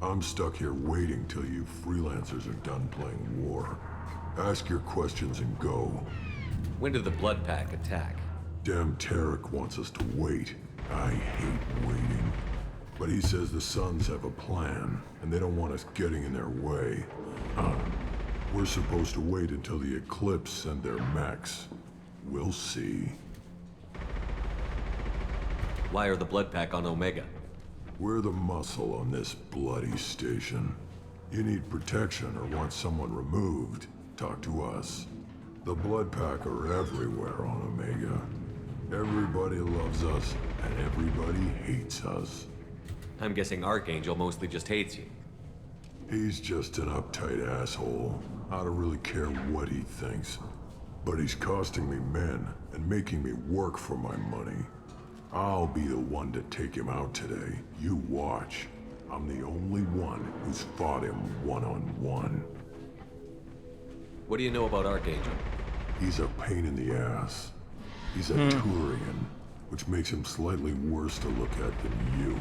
I'm stuck here waiting till you freelancers are done playing war. Ask your questions and go. When did the Blood Pack attack? Damn Tarek wants us to wait. I hate waiting. But he says the Suns have a plan, and they don't want us getting in their way. We're supposed to wait until the Eclipse send their mechs. We'll see. Why are the Blood Pack on Omega? We're the muscle on this bloody station. You need protection or want someone removed, talk to us. The Blood Pack are everywhere on Omega. Everybody loves us, and everybody hates us. I'm guessing Archangel mostly just hates you. He's just an uptight asshole. I don't really care what he thinks. But he's costing me men and making me work for my money. I'll be the one to take him out today. You watch. I'm the only one who's fought him one-on-one. What do you know about Archangel? He's a pain in the ass. He's a Turian, which makes him slightly worse to look at than you.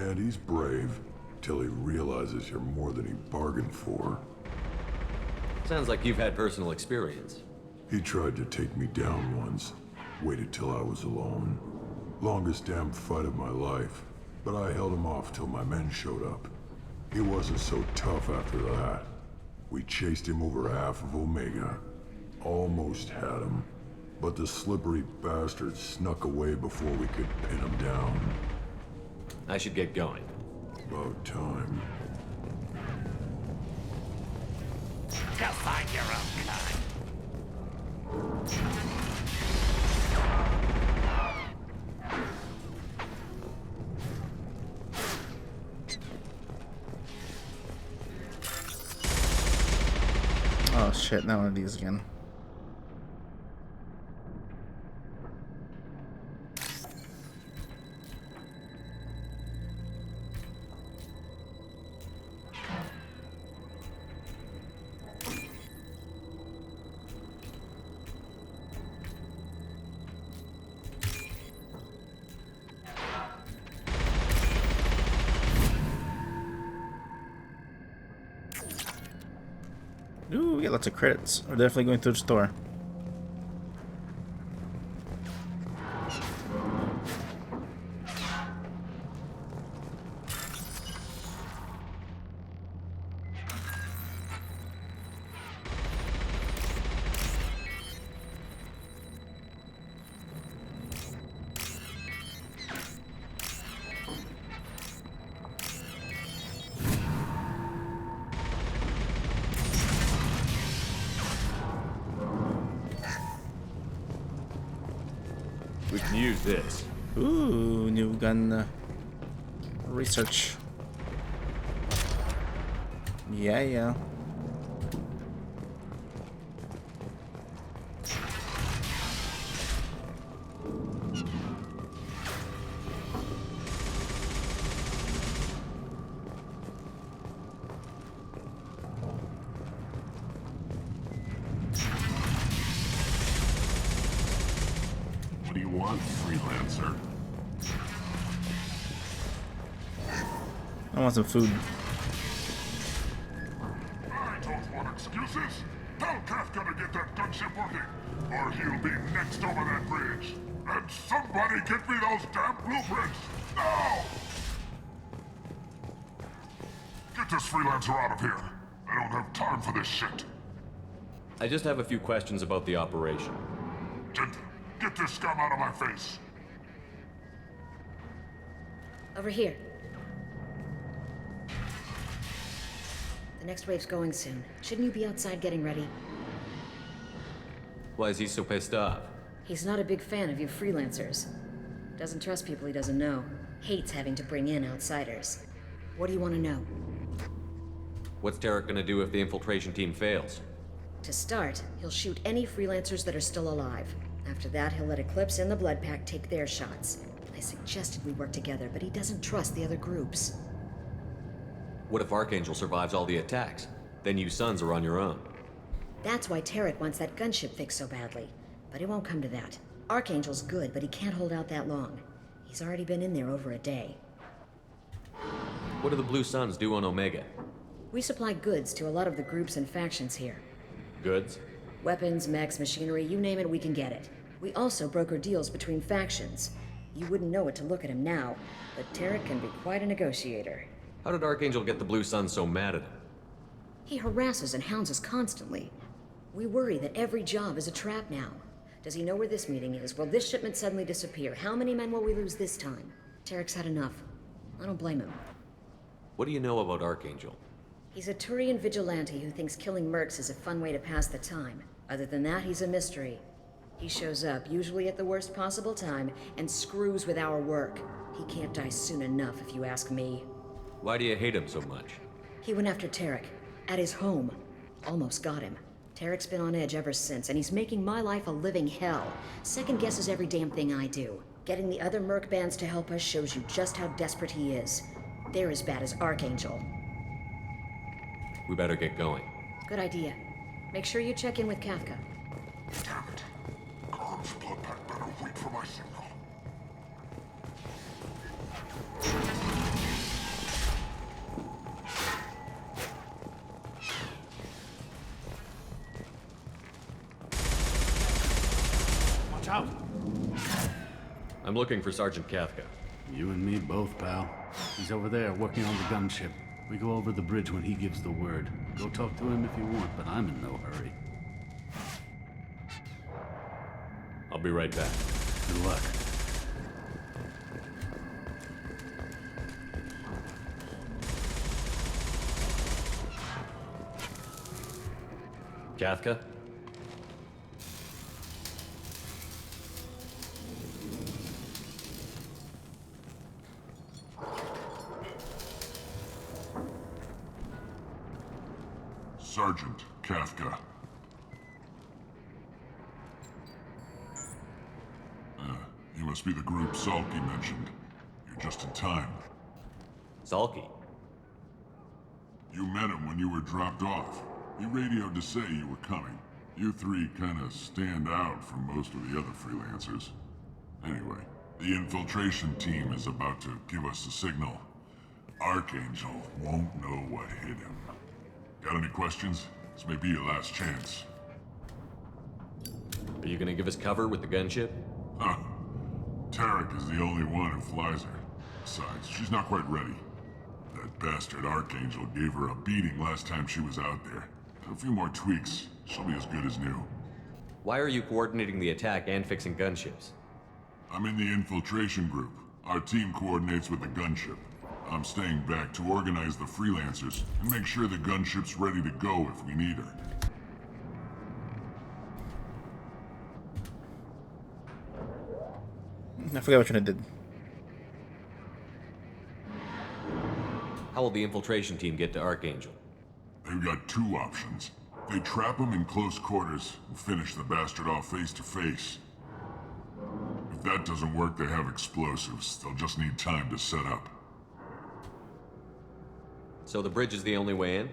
And he's brave, till he realizes you're more than he bargained for. Sounds like you've had personal experience. He tried to take me down once. Waited till I was alone. Longest damn fight of my life. But I held him off till my men showed up. He wasn't so tough after that. We chased him over half of Omega. Almost had him. But the slippery bastard snuck away before we could pin him down. I should get going. About time. Go find your own kind. Oh shit, not one of these again. Ooh, we get lots of credits. We're definitely going through the store. can use this. Ooh, new gun research. Yeah. What do you want, freelancer? I want some food. I don't want excuses. Tell Kafka to get that gunship working, or he'll be next over that bridge. And somebody get me those damn blueprints! Now! Get this freelancer out of here. I don't have time for this shit. I just have a few questions about the operation. Get this scum out of my face. Over here. The next wave's going soon. Shouldn't you be outside getting ready? Why is he so pissed off? He's not a big fan of you freelancers. Doesn't trust people he doesn't know. Hates having to bring in outsiders. What do you want to know? What's Tarek gonna do if the infiltration team fails? To start, he'll shoot any freelancers that are still alive. After that, he'll let Eclipse and the Blood Pack take their shots. I suggested we work together, but he doesn't trust the other groups. What if Archangel survives all the attacks? Then you sons are on your own. That's why Tarek wants that gunship fixed so badly. But it won't come to that. Archangel's good, but he can't hold out that long. He's already been in there over a day. What do the Blue Suns do on Omega? We supply goods to a lot of the groups and factions here. Goods? Weapons, mechs, machinery, you name it, we can get it. We also broker deals between factions. You wouldn't know it to look at him now, but Tarek can be quite a negotiator. How did Archangel get the Blue Suns so mad at him? He harasses and hounds us constantly. We worry that every job is a trap now. Does he know where this meeting is? Will this shipment suddenly disappear? How many men will we lose this time? Tarek's had enough. I don't blame him. What do you know about Archangel? He's a Turian vigilante who thinks killing mercs is a fun way to pass the time. Other than that, he's a mystery. He shows up, usually at the worst possible time, and screws with our work. He can't die soon enough, if you ask me. Why do you hate him so much? He went after Tarek, at his home. Almost got him. Tarek's been on edge ever since, and he's making my life a living hell. Second guesses every damn thing I do. Getting the other merc bands to help us shows you just how desperate he is. They're as bad as Archangel. We better get going. Good idea. Make sure you check in with Kafka. Damn it. Carm's blood pack better wait for my signal. Watch out! I'm looking for Sergeant Kafka. You and me both, pal. He's over there working on the gunship. We go over the bridge when he gives the word. Go talk to him if you want, but I'm in no hurry. I'll be right back. Good luck. Kafka? Sergeant Kafka. You must be the group Salky mentioned. You're just in time. Salky? You met him when you were dropped off. He radioed to say you were coming. You three kinda stand out from most of the other freelancers. Anyway, the infiltration team is about to give us a signal. Archangel won't know what hit him. Got any questions? This may be your last chance. Are you gonna give us cover with the gunship? Huh. Tarek is the only one who flies her. Besides, she's not quite ready. That bastard Archangel gave her a beating last time she was out there. A few more tweaks, she'll be as good as new. Why are you coordinating the attack and fixing gunships? I'm in the infiltration group. Our team coordinates with the gunship. I'm staying back to organize the freelancers and make sure the gunship's ready to go if we need her. I forgot which one I did. How will the infiltration team get to Archangel? They've got two options. They trap him in close quarters and finish the bastard off face to face. If that doesn't work, they have explosives. They'll just need time to set up. So the bridge is the only way in?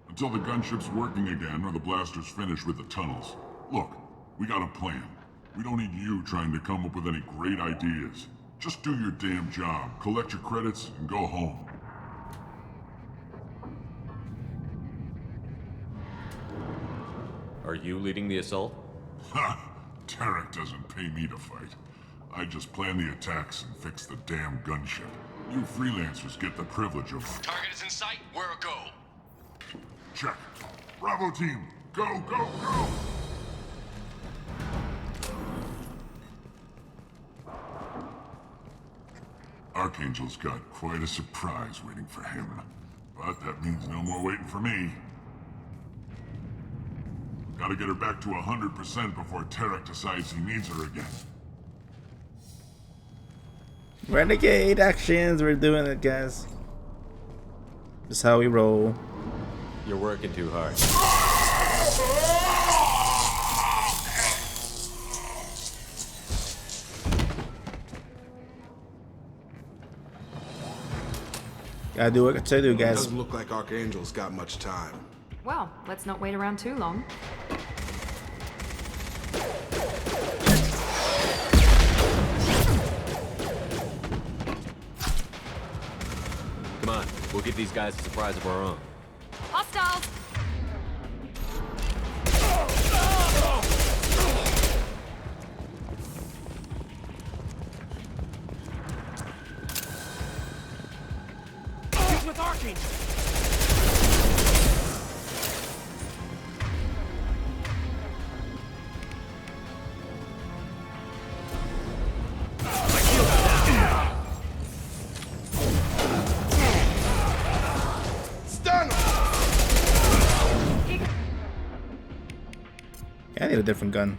Until the gunship's working again or the blasters finish with the tunnels. Look, we got a plan. We don't need you trying to come up with any great ideas. Just do your damn job, collect your credits, and go home. Are you leading the assault? Ha! Tarek doesn't pay me to fight. I just plan the attacks and fix the damn gunship. You freelancers get the privilege of... Target is in sight. Where a go? Check. Bravo team, go, go, go! Archangel's got quite a surprise waiting for him. But that means no more waiting for me. Gotta get her back to 100% before Tarek decides he needs her again. Renegade actions, we're doing it, guys. This is how we roll. You're working too hard. Gotta do what I do, guys. Doesn't look like Archangel's got much time. Well, let's not wait around too long. Come on, we'll give these guys a surprise of our own. Hostiles! He's with Archangel! Yeah, I need a different gun.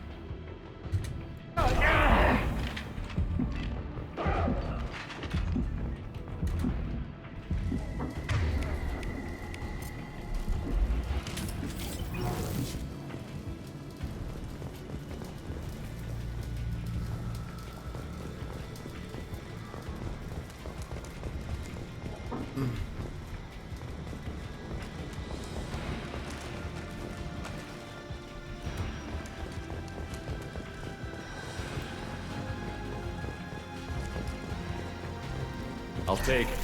I'll take it.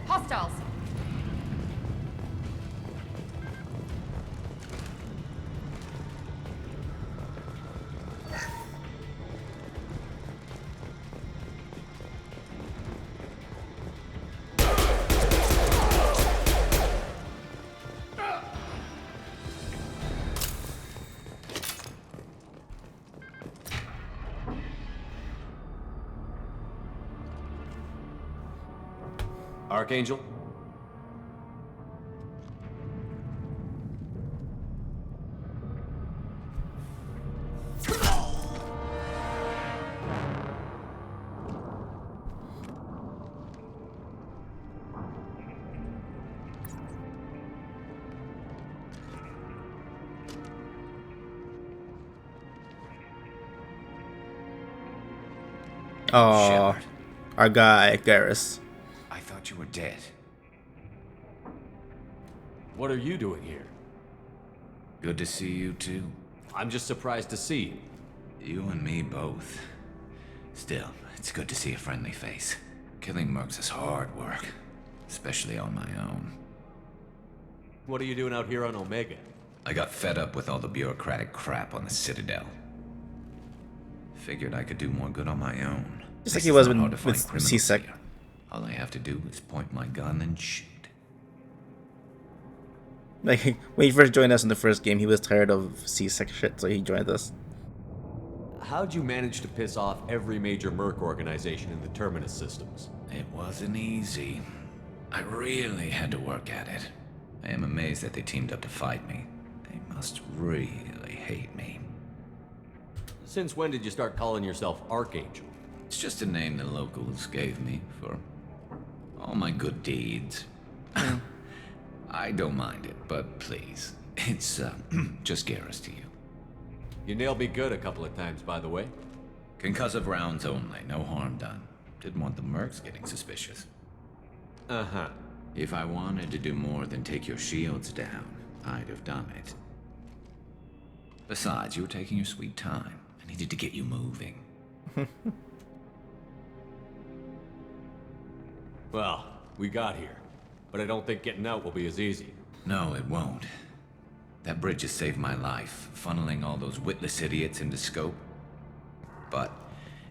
Hostiles! Archangel? Oh, our guy, Garrus. I thought you were dead. What are you doing here? Good to see you too. I'm just surprised to see you. You and me both. Still, it's good to see a friendly face. Killing mercs is hard work, especially on my own. What are you doing out here on Omega? I got fed up with all the bureaucratic crap on the Citadel. Figured I could do more good on my own. Just like This he is was not with, hard to find with criminals C-Sec. here. All I have to do is point my gun and shoot. Like, when he first joined us in the first game, he was tired of C-Sec shit, so he joined us. How'd you manage to piss off every major merc organization in the Terminus systems? It wasn't easy. I really had to work at it. I am amazed that they teamed up to fight me. They must really hate me. Since when did you start calling yourself Archangel? It's just a name the locals gave me for all my good deeds. I don't mind it, but please, it's just Garrus to you. You nailed me good a couple of times, by the way. Concussive rounds only, no harm done. Didn't want the mercs getting suspicious. Uh-huh. If I wanted to do more than take your shields down, I'd have done it. Besides, you were taking your sweet time. I needed to get you moving. Well, we got here. But I don't think getting out will be as easy. No, it won't. That bridge has saved my life, funneling all those witless idiots into scope. But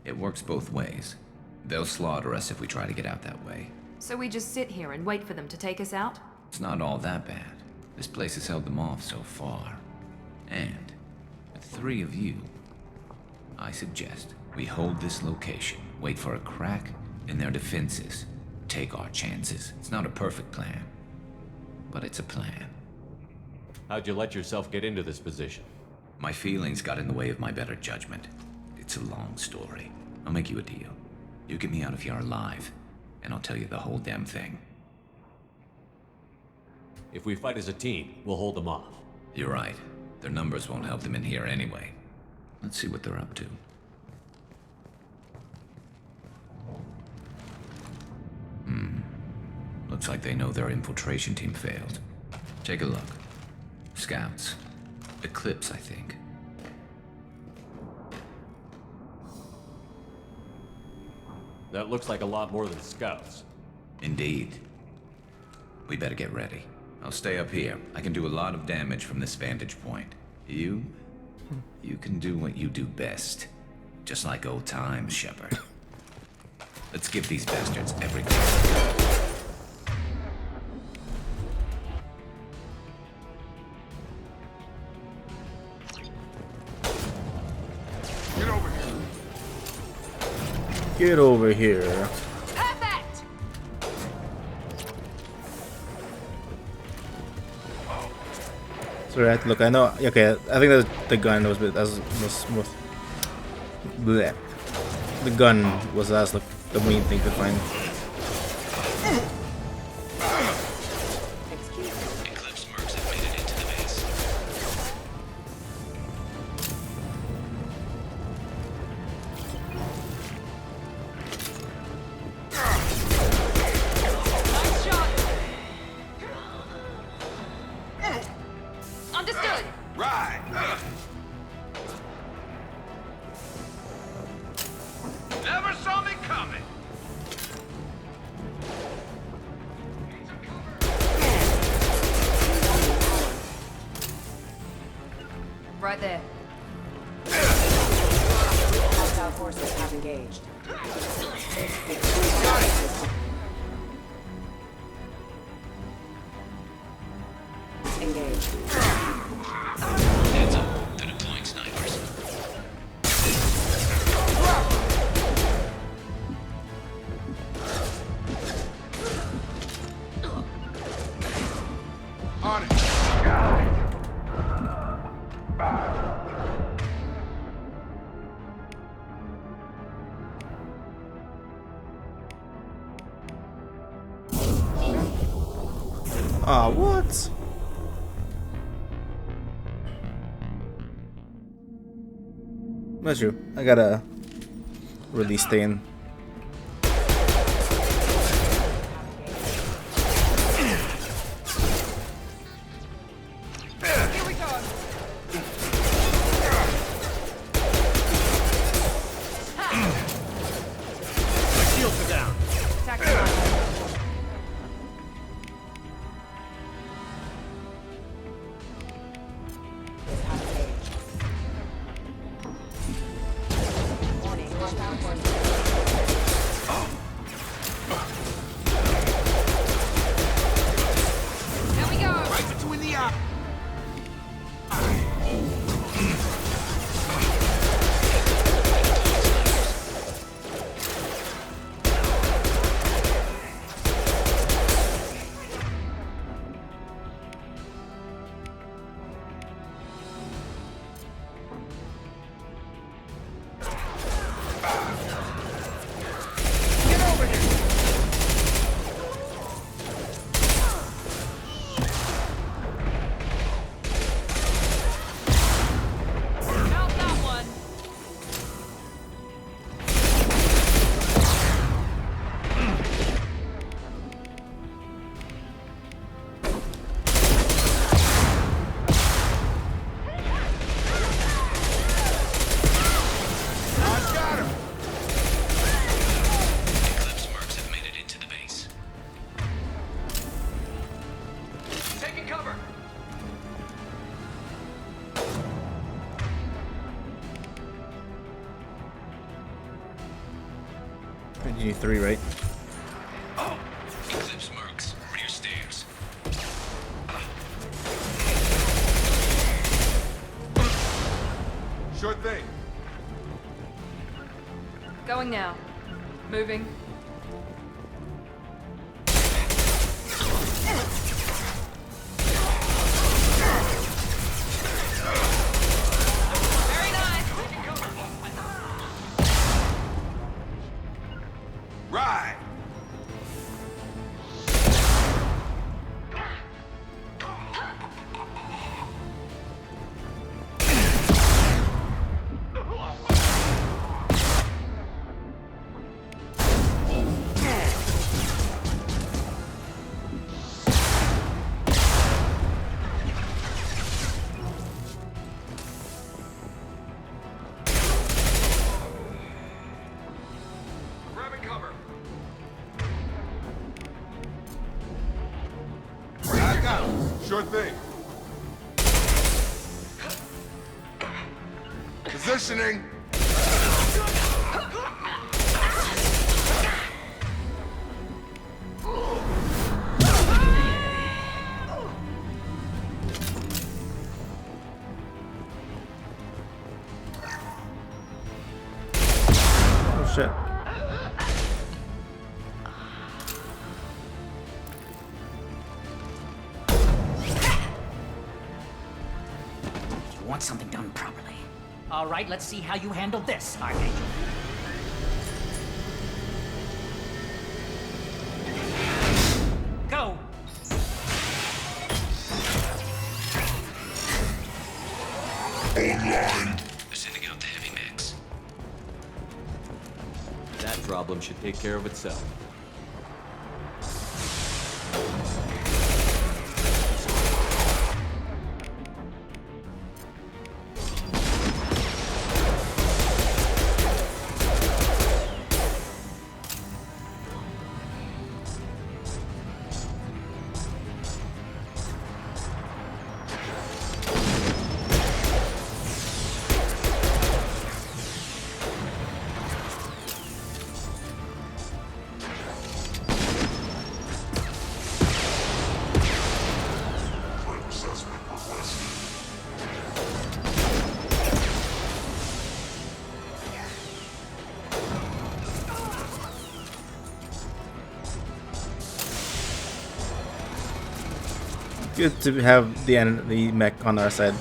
it works both ways. They'll slaughter us if we try to get out that way. So we just sit here and wait for them to take us out? It's not all that bad. This place has held them off so far. And with 3 of you, I suggest we hold this location, wait for a crack in their defenses. Take our chances. It's not a perfect plan, but it's a plan. How'd you let yourself get into this position? My feelings got in the way of my better judgment. It's a long story. I'll make you a deal. You get me out of here alive, and I'll tell you the whole damn thing. If we fight as a team, we'll hold them off. You're right. Their numbers won't help them in here anyway. Let's see what they're up to. Looks like they know their infiltration team failed. Take a look. Scouts. Eclipse, I think. That looks like a lot more than scouts. Indeed. We better get ready. I'll stay up here. I can do a lot of damage from this vantage point. You can do what you do best. Just like old times, Shepard. Let's give these bastards everything. Get over here. Perfect! Sorry, look, I know. Okay, I think that the gun was was bleh. The gun was like the main thing to find. Eclipse mercs have made it into the base. Nice shot! Understood! Right! Never saw me coming! Right there. Hostile forces have engaged. Engaged. Heads up. They're deploying snipers. On it! Ah, what? That's true. I gotta release Stain. Here we go! Shields are down. Warning, hostile forces. You need 3, right? Eclipse mercs, rear stairs. Sure thing. Going now. Moving. Very nice. Right. Grabbing cover. Back out. Sure thing. Positioning. Oh shit. You want something done properly. All right, let's see how you handle this, Archangel. Go! Online. They're sending out the heavy mix. That problem should take care of itself. Good to have the mech on our side.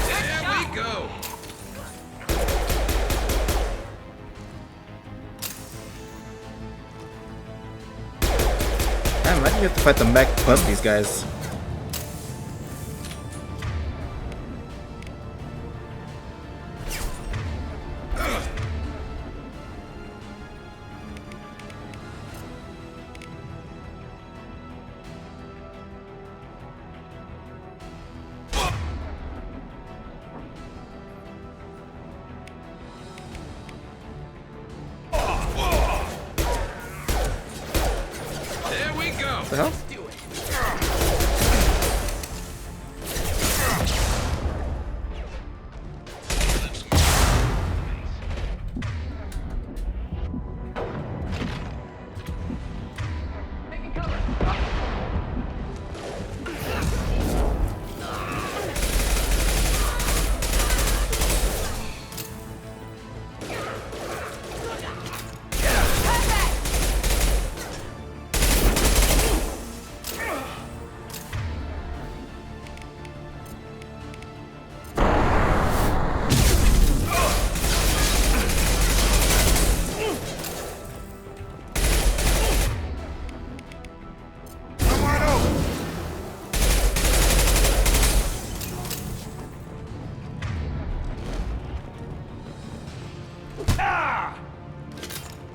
There we go. Damn, I think you have to fight the mech plus these guys. There we go. What the hell?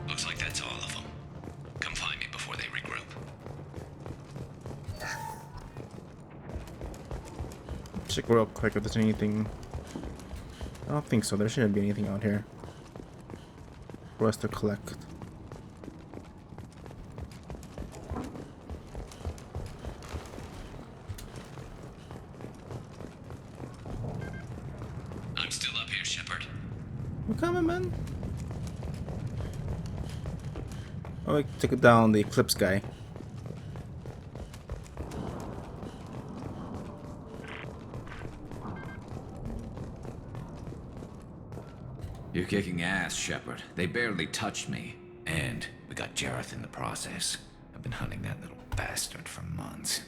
Looks like that's all of them. Come find me before they regroup. Check real quick if there's anything. I don't think so. There shouldn't be anything out here. for us to collect. I'm still up here, Shepard. We're coming, man. Oh, we took it down the Eclipse guy. You're kicking ass, Shepard. They barely touched me. And we got Jareth in the process. I've been hunting that little bastard for months.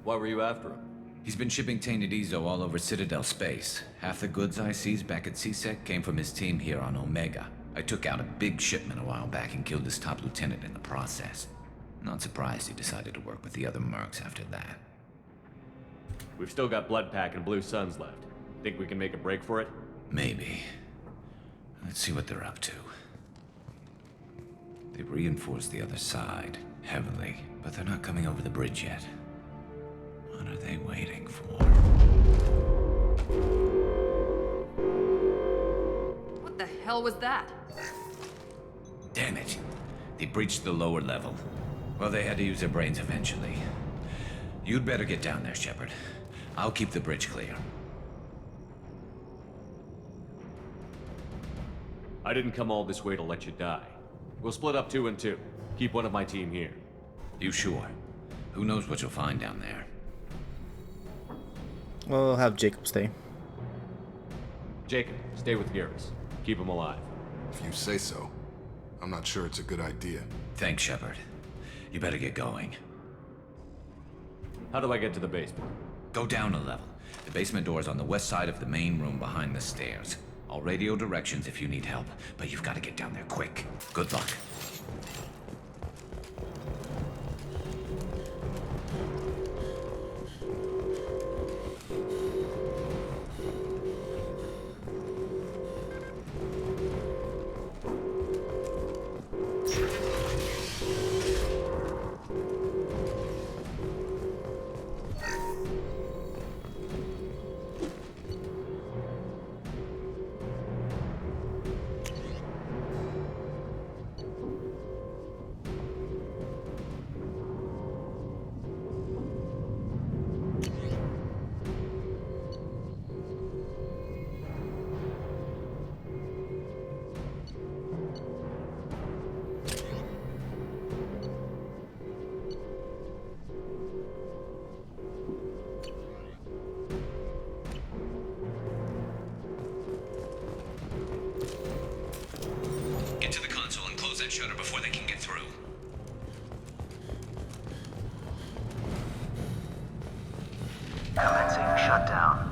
Why were you after him? He's been shipping tainted Ezo all over Citadel space. Half the goods I seized back at CSEC came from his team here on Omega. I took out a big shipment a while back and killed his top lieutenant in the process. Not surprised he decided to work with the other mercs after that. We've still got Bloodpack and Blue Suns left. Think we can make a break for it? Maybe. Let's see what they're up to. They've reinforced the other side, heavily, but they're not coming over the bridge yet. What are they waiting for? What the hell was that? Damn it. They breached the lower level. Well, they had to use their brains eventually. You'd better get down there, Shepard. I'll keep the bridge clear. I didn't come all this way to let you die. We'll split up 2 and 2. Keep one of my team here. You sure? Who knows what you'll find down there? Well, I'll have Jacob stay. Jacob, stay with Garrus. Keep him alive. If you say so. I'm not sure it's a good idea. Thanks, Shepard. You better get going. How do I get to the basement? Go down a level. The basement door is on the west side of the main room behind the stairs. I'll radio directions if you need help, but you've got to get down there quick. Good luck. Get to the console and close that shutter before they can get through. Commencing shutdown.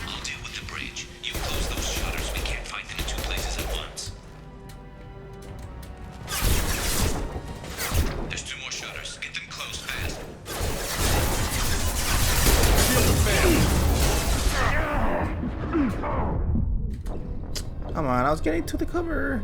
I'll deal with the bridge. You close those shutters. We can't fight them in 2 places at once. There's 2 more shutters. Get them closed fast. Come on, I was getting to the cover.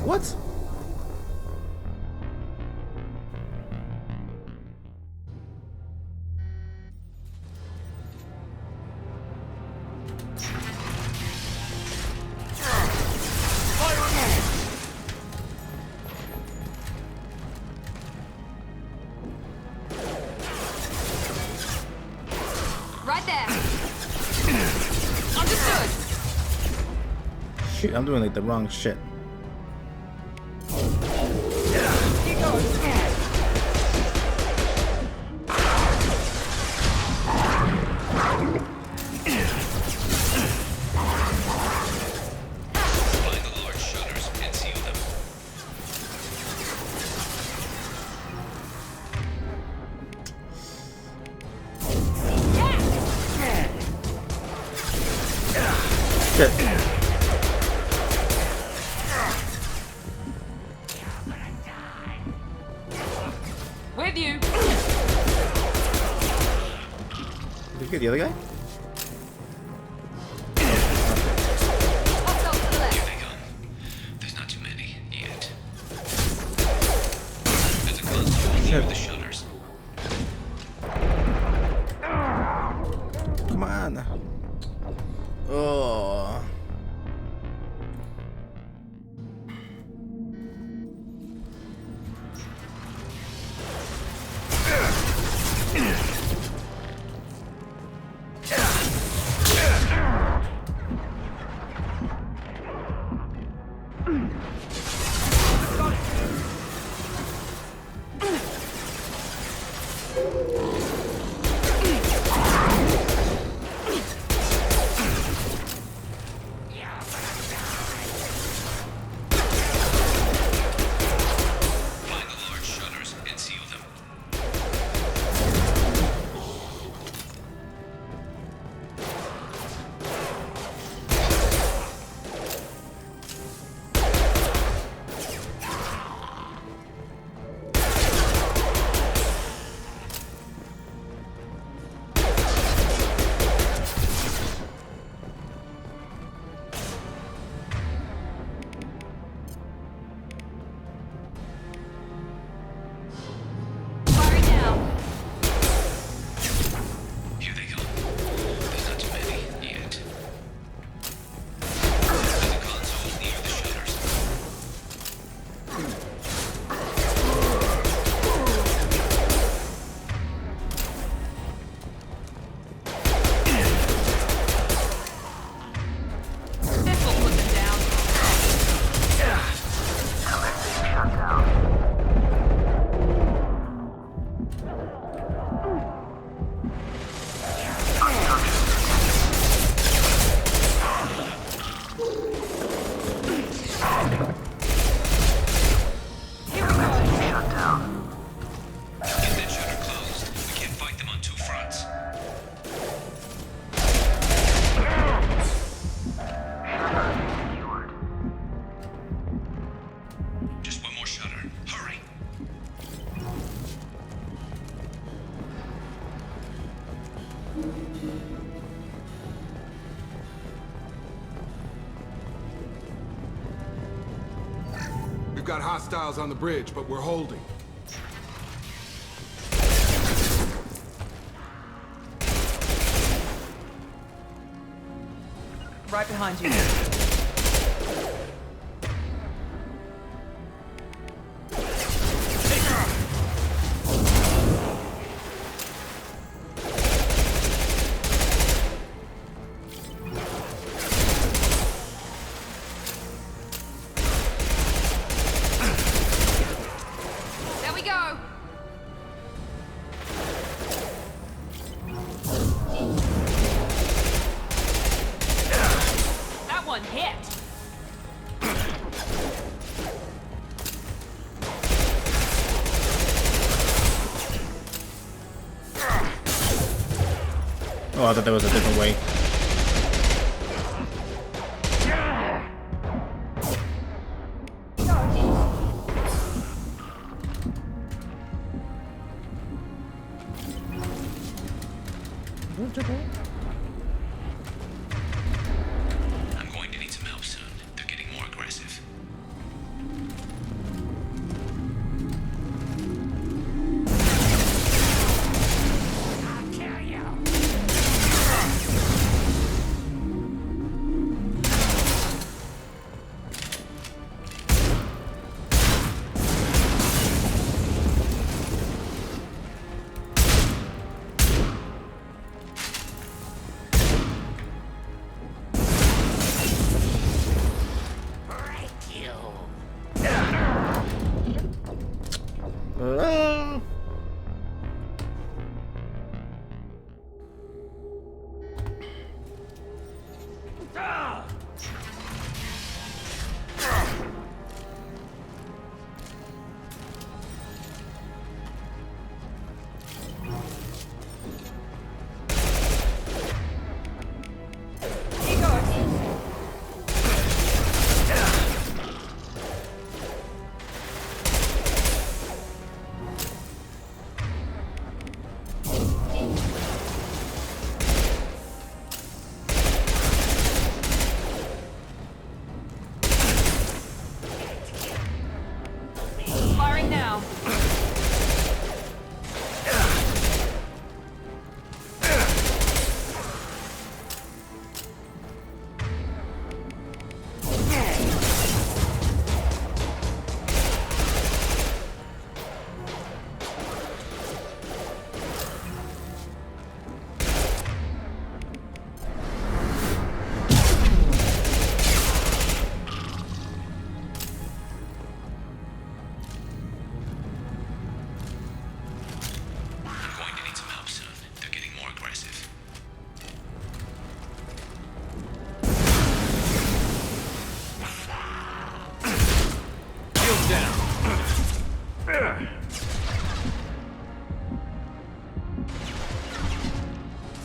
What? Right there. Understood. Shoot, I'm doing like the wrong shit. Find the large shutters and seal them. Shit. With you. Did you get the other guy? There's not too many yet. There's a console near the shutters. Come on. Oh. We've got hostiles on the bridge, but we're holding. Right behind you. There we go. That one hit. Oh, I thought there was a different way. I'm going to need some help soon. They're getting more aggressive.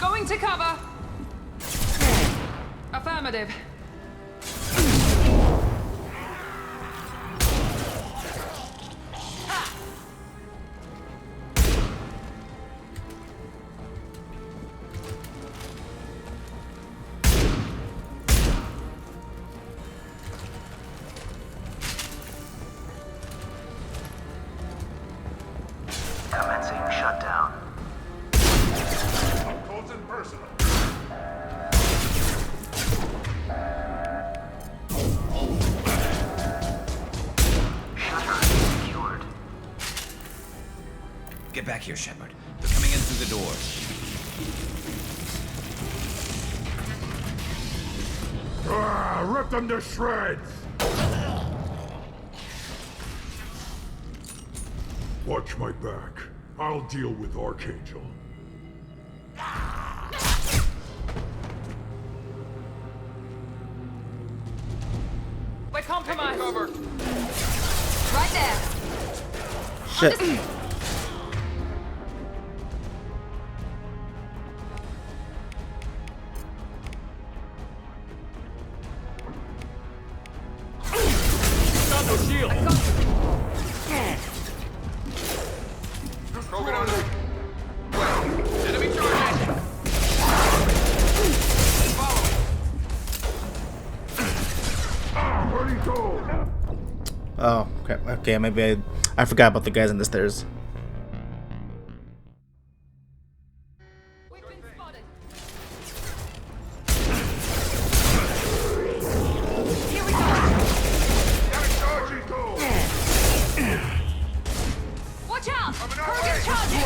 Going to cover. Affirmative. Commencing shutdown. Up close and personal. Shutter is secured. Get back here, Shepard. They're coming in through the doors. Rip them to shreds! Watch my back. I'll deal with Archangel. We're compromised. Cover. Right there. Shit. Got no shield. Krogan on the way. Enemy charging. Follow. Where'd he go? Oh, crap. Okay, maybe I forgot about the guys on the stairs. Watch out! Krogan charging!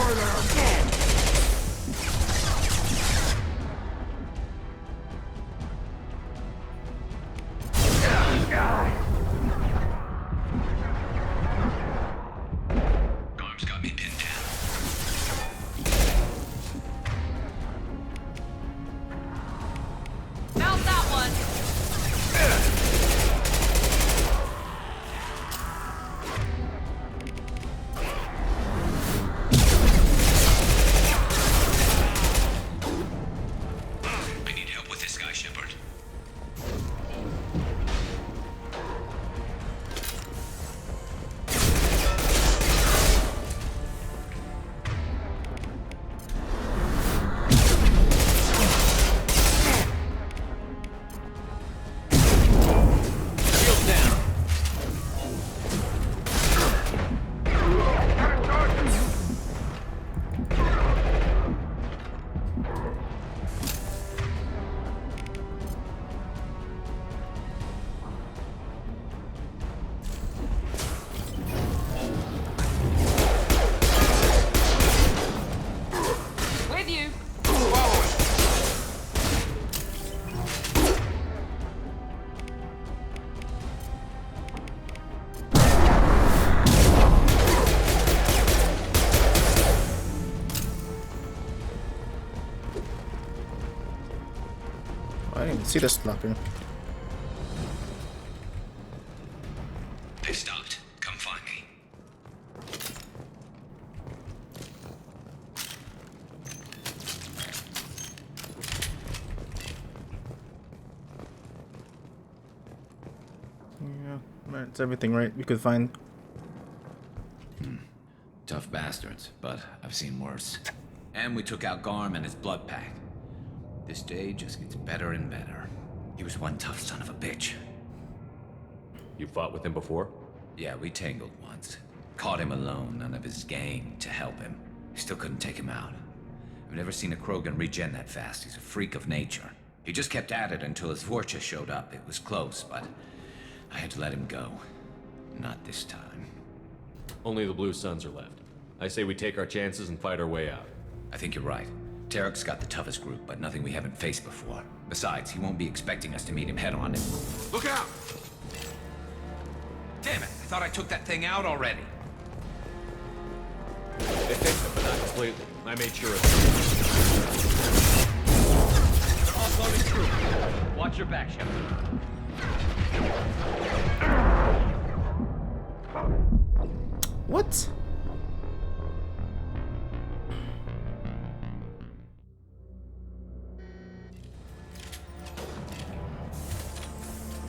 Garm's got me pinned down. Mount that one! I need help with this guy, Shepard. Shield down. With you. I didn't even see this locker. They've stopped. Come find me. Yeah, that's everything right we could find. Tough bastards, but I've seen worse. And we took out Garm and his blood pack. This day just gets better and better. He was one tough son of a bitch. You fought with him before? Yeah, we tangled once. Caught him alone, none of his gang to help him. Still couldn't take him out. I've never seen a Krogan regen that fast. He's a freak of nature. He just kept at it until his Vorcha showed up. It was close, but I had to let him go. Not this time. Only the Blue Suns are left. I say we take our chances and fight our way out. I think you're right. Tarek's got the toughest group, but nothing we haven't faced before. Besides, he won't be expecting us to meet him head-on. Look out! Damn it! I thought I took that thing out already. They fixed it, but not completely. I made sure of it. They're offloading through. Watch your back, Shepard. What?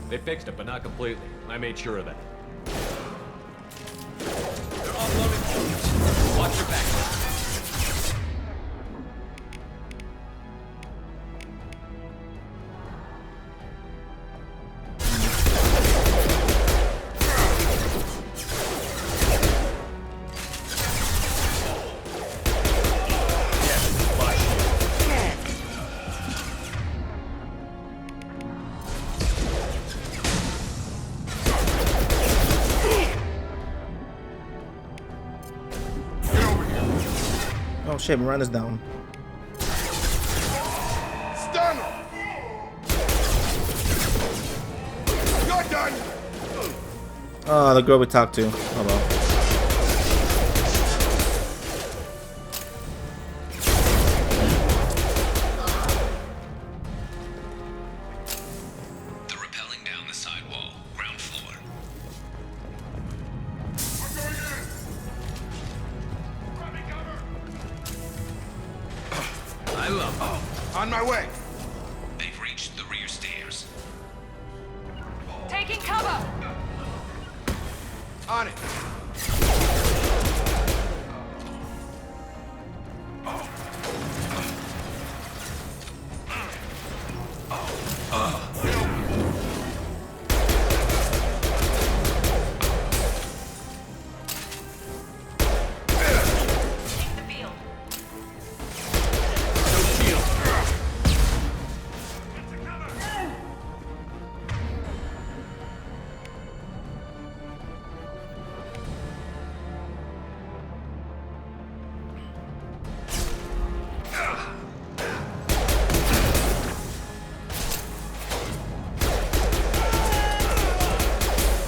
They fixed it, but not completely. I made sure of that. They're offloading orders. Watch your back. Oh shit, Miranda's down. Stun him! You're done! Oh, the girl we talked to. Oh well. They're rappelling down the side wall, ground floor. I love them. On my way. They've reached the rear stairs. Taking cover! On it.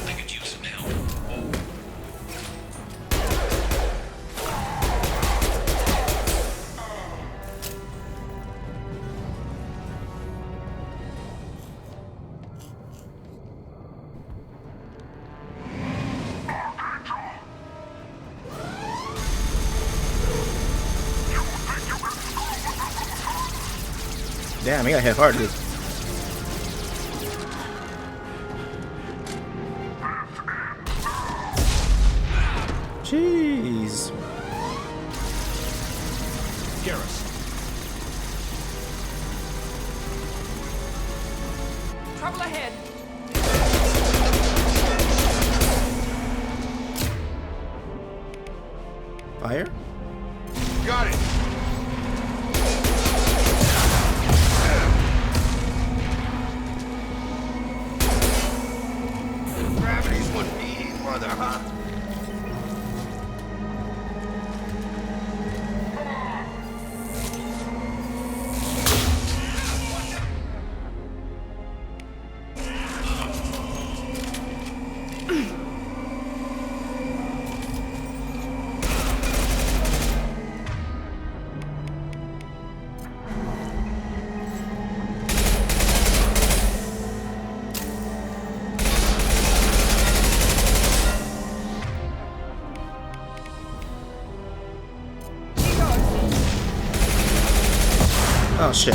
I could use some help. Damn, he got hit hard, dude. Jeez. Garrus. Trouble ahead. Fire? Got it. Gravity's one mean mother, huh? Oh shit.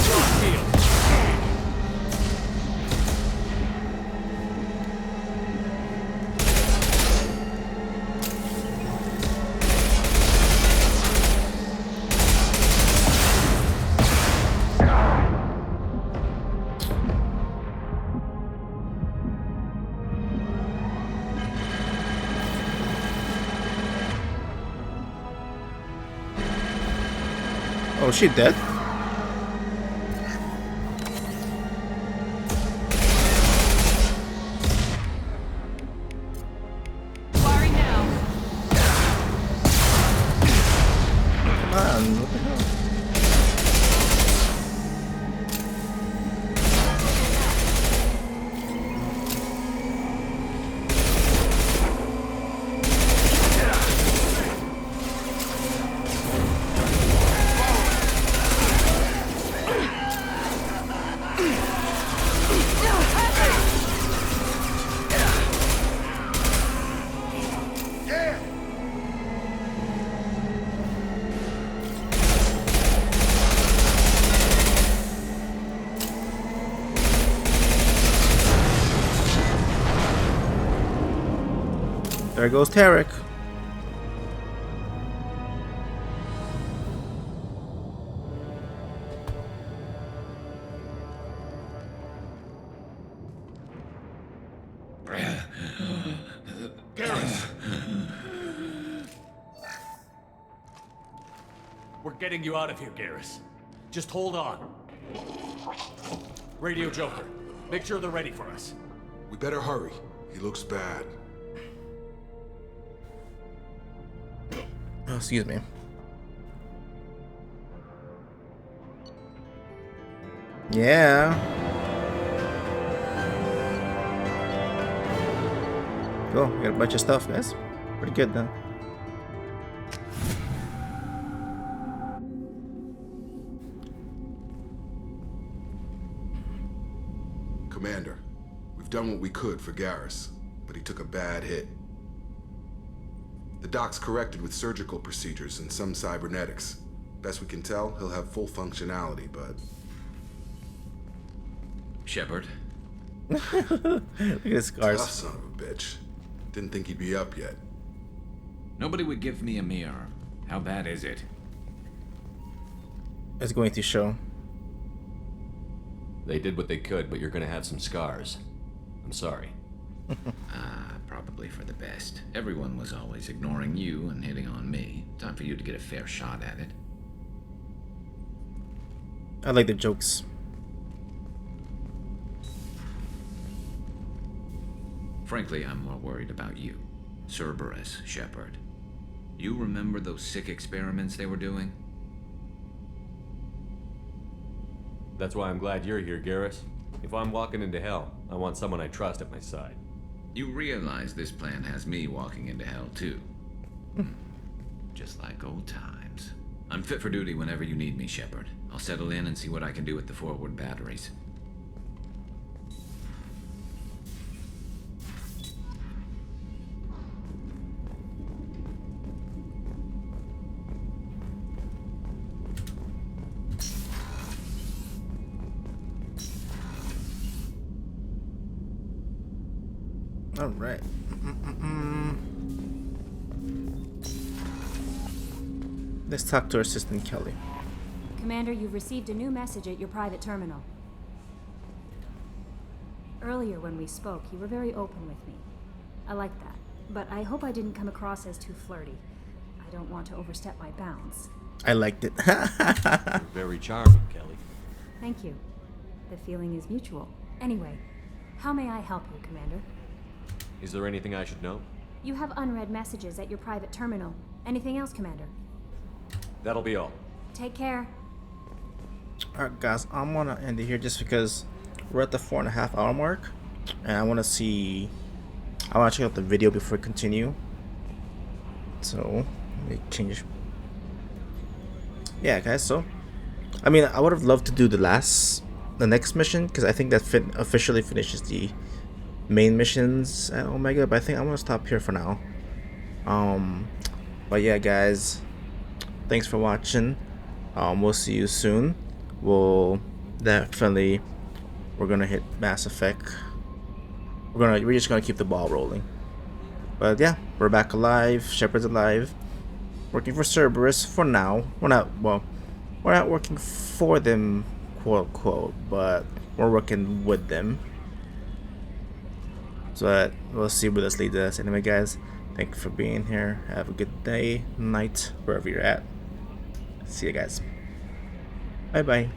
Oh, is she dead? Firing now. Come on, what the hell? There goes Tarek. We're getting you out of here, Garrus. Just hold on. Radio Joker, make sure they're ready for us. We better hurry. He looks bad. Oh, excuse me. Yeah. Cool, we got a bunch of stuff, guys. Pretty good, though. Commander, we've done what we could for Garrus, but he took a bad hit. The doc's corrected with surgical procedures and some cybernetics. Best we can tell, he'll have full functionality, but... Shepard? Look at his scars. Tough son of a bitch. Didn't think he'd be up yet. Nobody would give me a mirror. How bad is it? It's going to show. They did what they could, but you're gonna have some scars. I'm sorry. Probably for the best. Everyone was always ignoring you and hitting on me. Time for you to get a fair shot at it. I like the jokes. Frankly, I'm more worried about you. Cerberus, Shepard. You remember those sick experiments they were doing? That's why I'm glad you're here, Garrus. If I'm walking into hell, I want someone I trust at my side. You realize this plan has me walking into hell, too. Just like old times. I'm fit for duty whenever you need me, Shepard. I'll settle in and see what I can do with the forward batteries. All right. Let's talk to our assistant, Kelly. Commander, you've received a new message at your private terminal. Earlier when we spoke, you were very open with me. I like that, but I hope I didn't come across as too flirty. I don't want to overstep my bounds. I liked it. You're very charming, Kelly. Thank you. The feeling is mutual. Anyway, how may I help you, Commander? Is there anything I should know? You have unread messages at your private terminal. Anything else, Commander? That'll be all. Take care. Alright, guys, I'm gonna end it here just because we're at the 4.5 hour mark, and I want to check out the video before we continue. So let me change. Yeah, guys. So, I mean, I would have loved to do the next mission because I think that officially finishes the main missions at Omega, but I think I'm gonna stop here for now. But yeah, guys, thanks for watching. We'll see you soon. We're gonna hit Mass Effect. We're just gonna keep the ball rolling. But yeah, we're back alive. Shepard's alive, working for Cerberus for now. We're not working for them, quote unquote, but we're working with them. So we'll see where this leads us. Anyway, guys, thank you for being here. Have a good day, night, wherever you're at. See you guys. Bye bye.